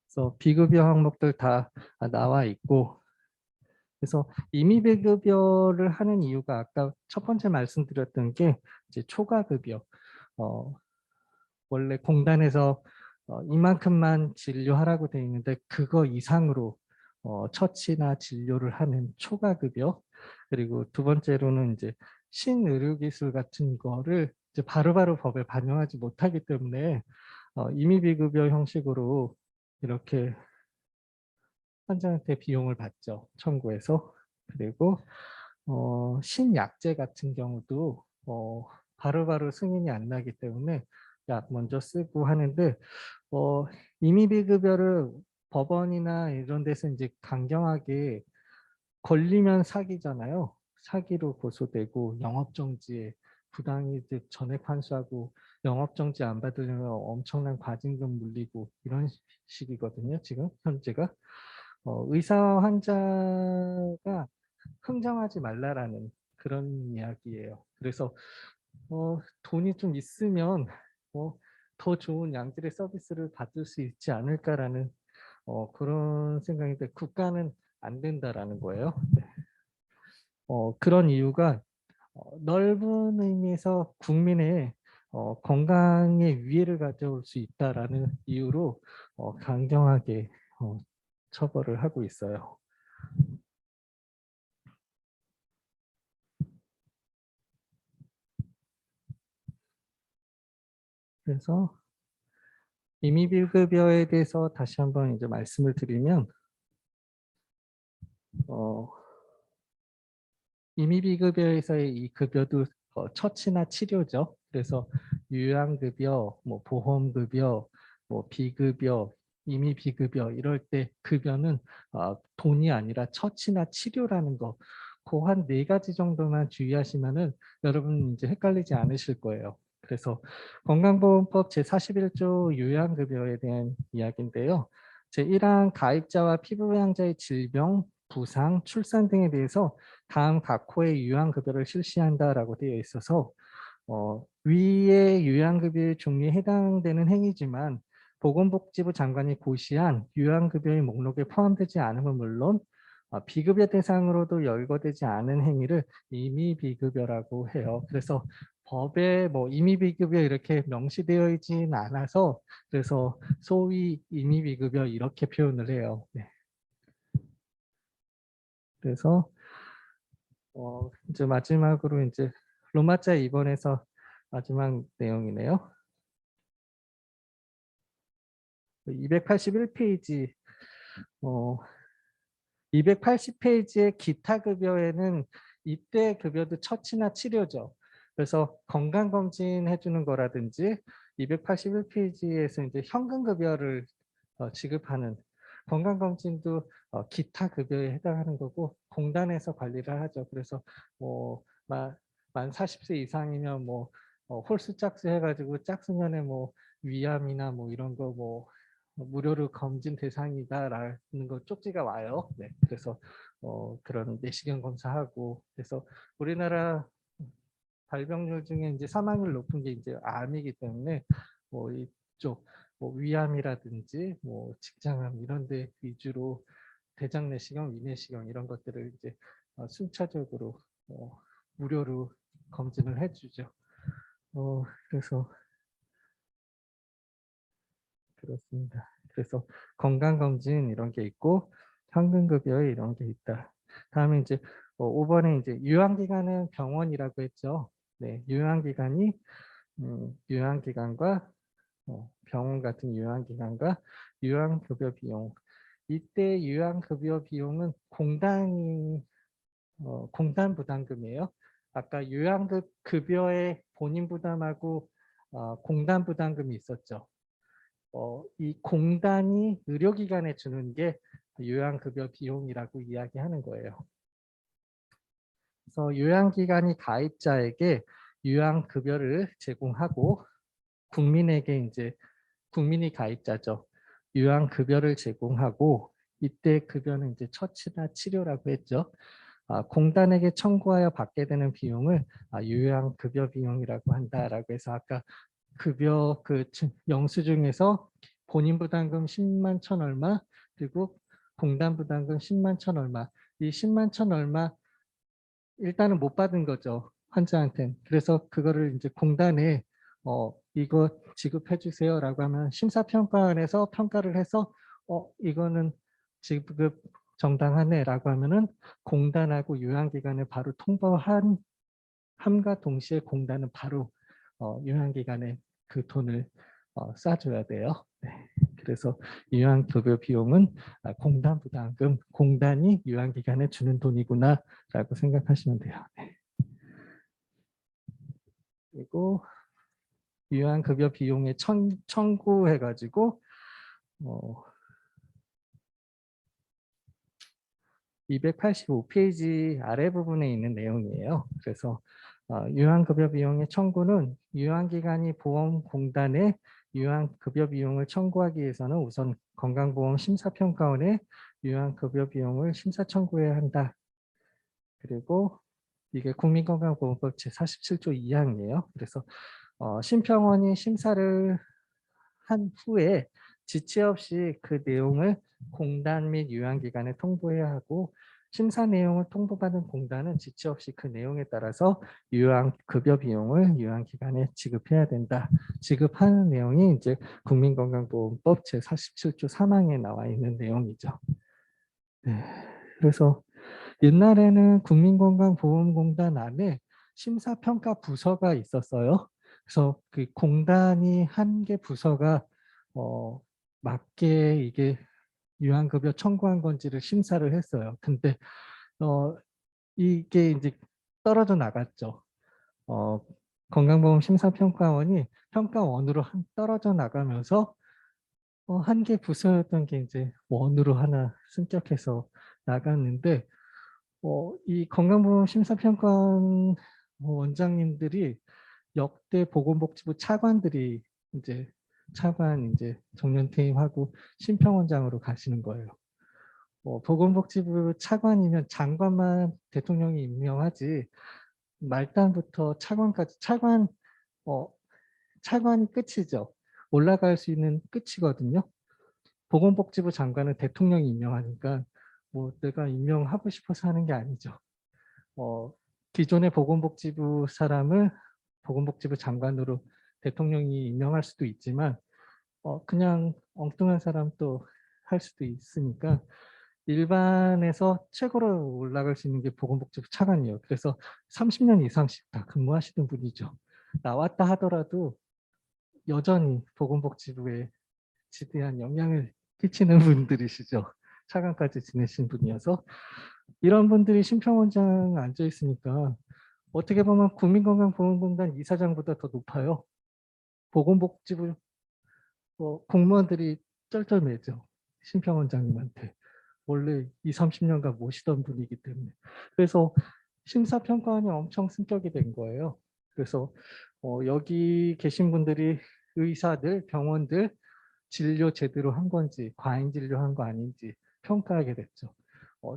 그래서 비급여 항목들 다 나와 있고 그래서 임의비급여를 하는 이유가 아까 첫 번째 말씀드렸던 게 이제 초과급여. 원래 공단에서 이만큼만 진료하라고 되어 있는데 그거 이상으로 처치나 진료를 하는 초과급여. 그리고 두 번째로는 이제 신의료기술 같은 거를 이제 바로바로 법에 반영하지 못하기 때문에 임의비급여 형식으로 이렇게 환자한테 비용을 받죠. 청구해서. 그리고 신약제 같은 경우도 바로바로 승인이 안 나기 때문에 약 먼저 쓰고 하는데 임의비급여를 법원이나 이런 데서 이제 강경하게 걸리면 사기잖아요. 사기로 고소되고 영업정지에 부당이득 전액 환수하고 영업정지 안 받으려면 엄청난 과징금 물리고 이런 식이거든요. 지금 현재가. 의사와 환자가 흥정하지 말라라는 그런 이야기예요. 그래서 돈이 좀 있으면 더 좋은 양질의 서비스를 받을 수 있지 않을까라는 그런 생각인데 국가는 안 된다라는 거예요. 네. 그런 이유가 넓은 의미에서 국민의 건강에 위해를 가져올 수 있다라는 이유로 강경하게 처벌을 하고 있어요. 그래서 임의비급여에 대해서 다시 한번 이제 말씀을 드리면 임의비급여에서의 이 급여도 처치나 치료죠. 그래서 요양급여, 뭐 보험급여, 뭐 비급여, 임의비급여 이럴 때 급여는 돈이 아니라 처치나 치료라는 거. 그 한 4가지 정도만 주의하시면은 여러분 이제 헷갈리지 않으실 거예요. 그래서 건강보험법 제41조 요양급여에 대한 이야기인데요. 제1항 가입자와 피부양자의 질병, 부상, 출산 등에 대해서 다음 각 호의 요양급여를 실시한다라고 되어 있어서 위의 요양급여의 종류에 해당되는 행위지만 보건복지부 장관이 고시한 요양급여의 목록에 포함되지 않음은 물론 비급여 대상으로도 열거되지 않은 행위를 임의비급여라고 해요. 그래서 법에 뭐 임의비급여 이렇게 명시되어 있지는 않아서 그래서 소위 임의비급여 이렇게 표현을 해요. 네. 그래서 이제 마지막으로 이제 로마자 2번에서 마지막 내용이네요. 281페이지 280페이지의 기타 급여에는 이때 급여도 처치나 치료죠. 그래서 건강검진 해주는 거라든지 281페이지에서 이제 현금 급여를 지급하는 건강검진도 기타 급여에 해당하는 거고 공단에서 관리를 하죠. 그래서 만 40세 이상이면 홀수 짝수 해가지고 짝수면에 위암이나 이런 거 무료로 검진 대상이다라는 거 쪽지가 와요. 네, 그래서 그런 내시경 검사하고 그래서 우리나라 발병률 중에 이제 사망률 높은 게 이제 암이기 때문에 이쪽 위암이라든지 직장암 이런 데 위주로 대장 내시경, 위내시경 이런 것들을 이제 순차적으로 무료로 검진을 해주죠. 그래서 그렇습니다. 그래서 건강검진 이런 게 있고 현금급여에 이런 게 있다. 다음에 이제 5번에 이제 유효기간은 병원이라고 했죠. 네, 유효기간과 병원 같은 유효기간과 유효급여 비용. 이때 유효급여 비용은 공단 부담금이에요. 아까 유효급여에 본인 부담하고 공단 부담금이 있었죠. 이 공단이 의료기관에 주는 게 요양급여 비용이라고 이야기하는 거예요. 그래서 요양기관이 가입자에게 요양급여를 제공하고 국민이 가입자죠. 요양급여를 제공하고 이때 급여는 이제 처치나 치료라고 했죠. 공단에게 청구하여 받게 되는 비용을 요양급여 비용이라고 한다라고 해서 아까 급여 영수증에서 본인 부담금 10만 천 얼마 그리고 공단 부담금 10만 천 얼마 이 10만 천 얼마 일단은 못 받은 거죠 환자한테. 그래서 그거를 이제 공단에 이거 지급해 주세요라고 하면 심사평가원에서 평가를 해서 이거는 지급 정당하네라고 하면은 공단하고 요양기관에 바로 함과 동시에 공단은 바로 요양기관에 그 돈을 싸줘야 돼요. 네. 그래서 요양급여 비용은 공단 부담금, 공단이 요양기관에 주는 돈이구나 라고 생각하시면 돼요. 네. 그리고 요양급여 비용에 청구해가지고 285페이지 아래 부분에 있는 내용이에요. 그래서 요양급여 비용의 청구는 요양기관이 보험공단에 요양급여 비용을 청구하기 위해서는 우선 건강보험 심사평가원에 요양급여 비용을 심사 청구해야 한다. 그리고 이게 국민건강보험법 제47조 2항이에요. 그래서 심평원이 심사를 한 후에 지체 없이 그 내용을 공단 및 요양기관에 통보해야 하고 심사 내용을 통보받은 공단은 지체 없이 그 내용에 따라서 요양급여 비용을 요양기관에 지급해야 된다. 지급하는 내용이 이제 국민건강보험법 제47조 3항에 나와 있는 내용이죠. 네. 그래서 옛날에는 국민건강보험공단 안에 심사평가 부서가 있었어요. 그래서 그 공단이 한 개 부서가 맞게 이게 요양급여 청구한 건지를 심사를 했어요. 근데 이게 이제 떨어져 나갔죠. 건강보험 심사평가원이 평가원으로 떨어져 나가면서 한 개 부서였던 게 이제 원으로 하나 승격해서 나갔는데 이 건강보험 심사평가원 원장님들이 역대 보건복지부 차관들이 이제 정년퇴임하고 심평원장으로 가시는 거예요. 보건복지부 차관이면 장관만 대통령이 임명하지 말단부터 차관까지 차관이 끝이죠. 올라갈 수 있는 끝이거든요. 보건복지부 장관은 대통령이 임명하니까 내가 임명하고 싶어서 하는 게 아니죠. 기존의 보건복지부 사람을 보건복지부 장관으로 대통령이 임명할 수도 있지만 그냥 엉뚱한 사람 또 할 수도 있으니까 일반에서 최고로 올라갈 수 있는 게 보건복지부 차관이에요. 그래서 30년 이상씩 다 근무하시는 분이죠. 나왔다 하더라도 여전히 보건복지부에 지대한 영향을 끼치는 분들이시죠. 차관까지 지내신 분이어서 이런 분들이 심평원장 앉아 있으니까 어떻게 보면 국민건강보험공단 이사장보다 더 높아요. 보건복지부 공무원들이 쩔쩔매죠. 심평원장님한테. 원래 20, 30년간 모시던 분이기 때문에. 그래서 심사평가원이 엄청 승격이 된 거예요. 그래서 여기 계신 분들이 의사들, 병원들 진료 제대로 한 건지 과잉 진료한 거 아닌지 평가하게 됐죠.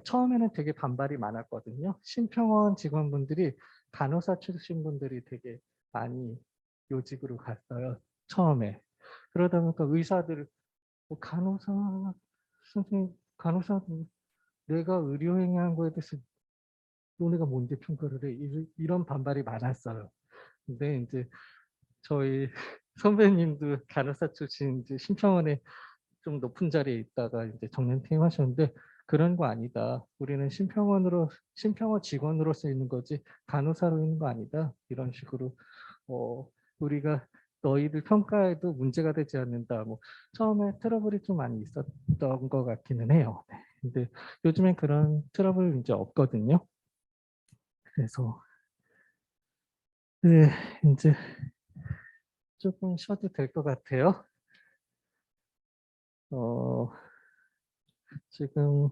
처음에는 되게 반발이 많았거든요. 심평원 직원분들이 간호사 출신 분들이 되게 많이 요직으로 갔어요. 처음에. 그러다 보니까 의사들 간호사 선생님 간호사 내가 의료행위한 거에 대해서 너네가 뭔데 평가를 해? 이런 반발이 많았어요. 근데 이제 저희 선배님도 간호사 출신 이제 심평원에 좀 높은 자리에 있다가 이제 정년 퇴임하셨는데 그런 거 아니다. 우리는 심평원 직원으로서 있는 거지 간호사로 있는 거 아니다. 이런 식으로 우리가 너희들 평가에도 문제가 되지 않는다. 뭐 처음에 트러블이 좀 많이 있었던 것 같기는 해요. 네. 근데 요즘엔 그런 트러블 이제 없거든요. 그래서 네, 이제 조금 쉬어도 될 것 같아요. 지금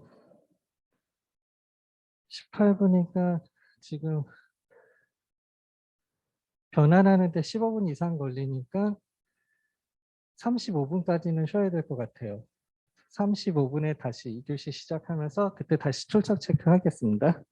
18분이니까 지금 변환하는데 15분 이상 걸리니까 35분까지는 쉬어야 될 것 같아요. 35분에 다시 2교시 시작하면서 그때 다시 출석 체크하겠습니다.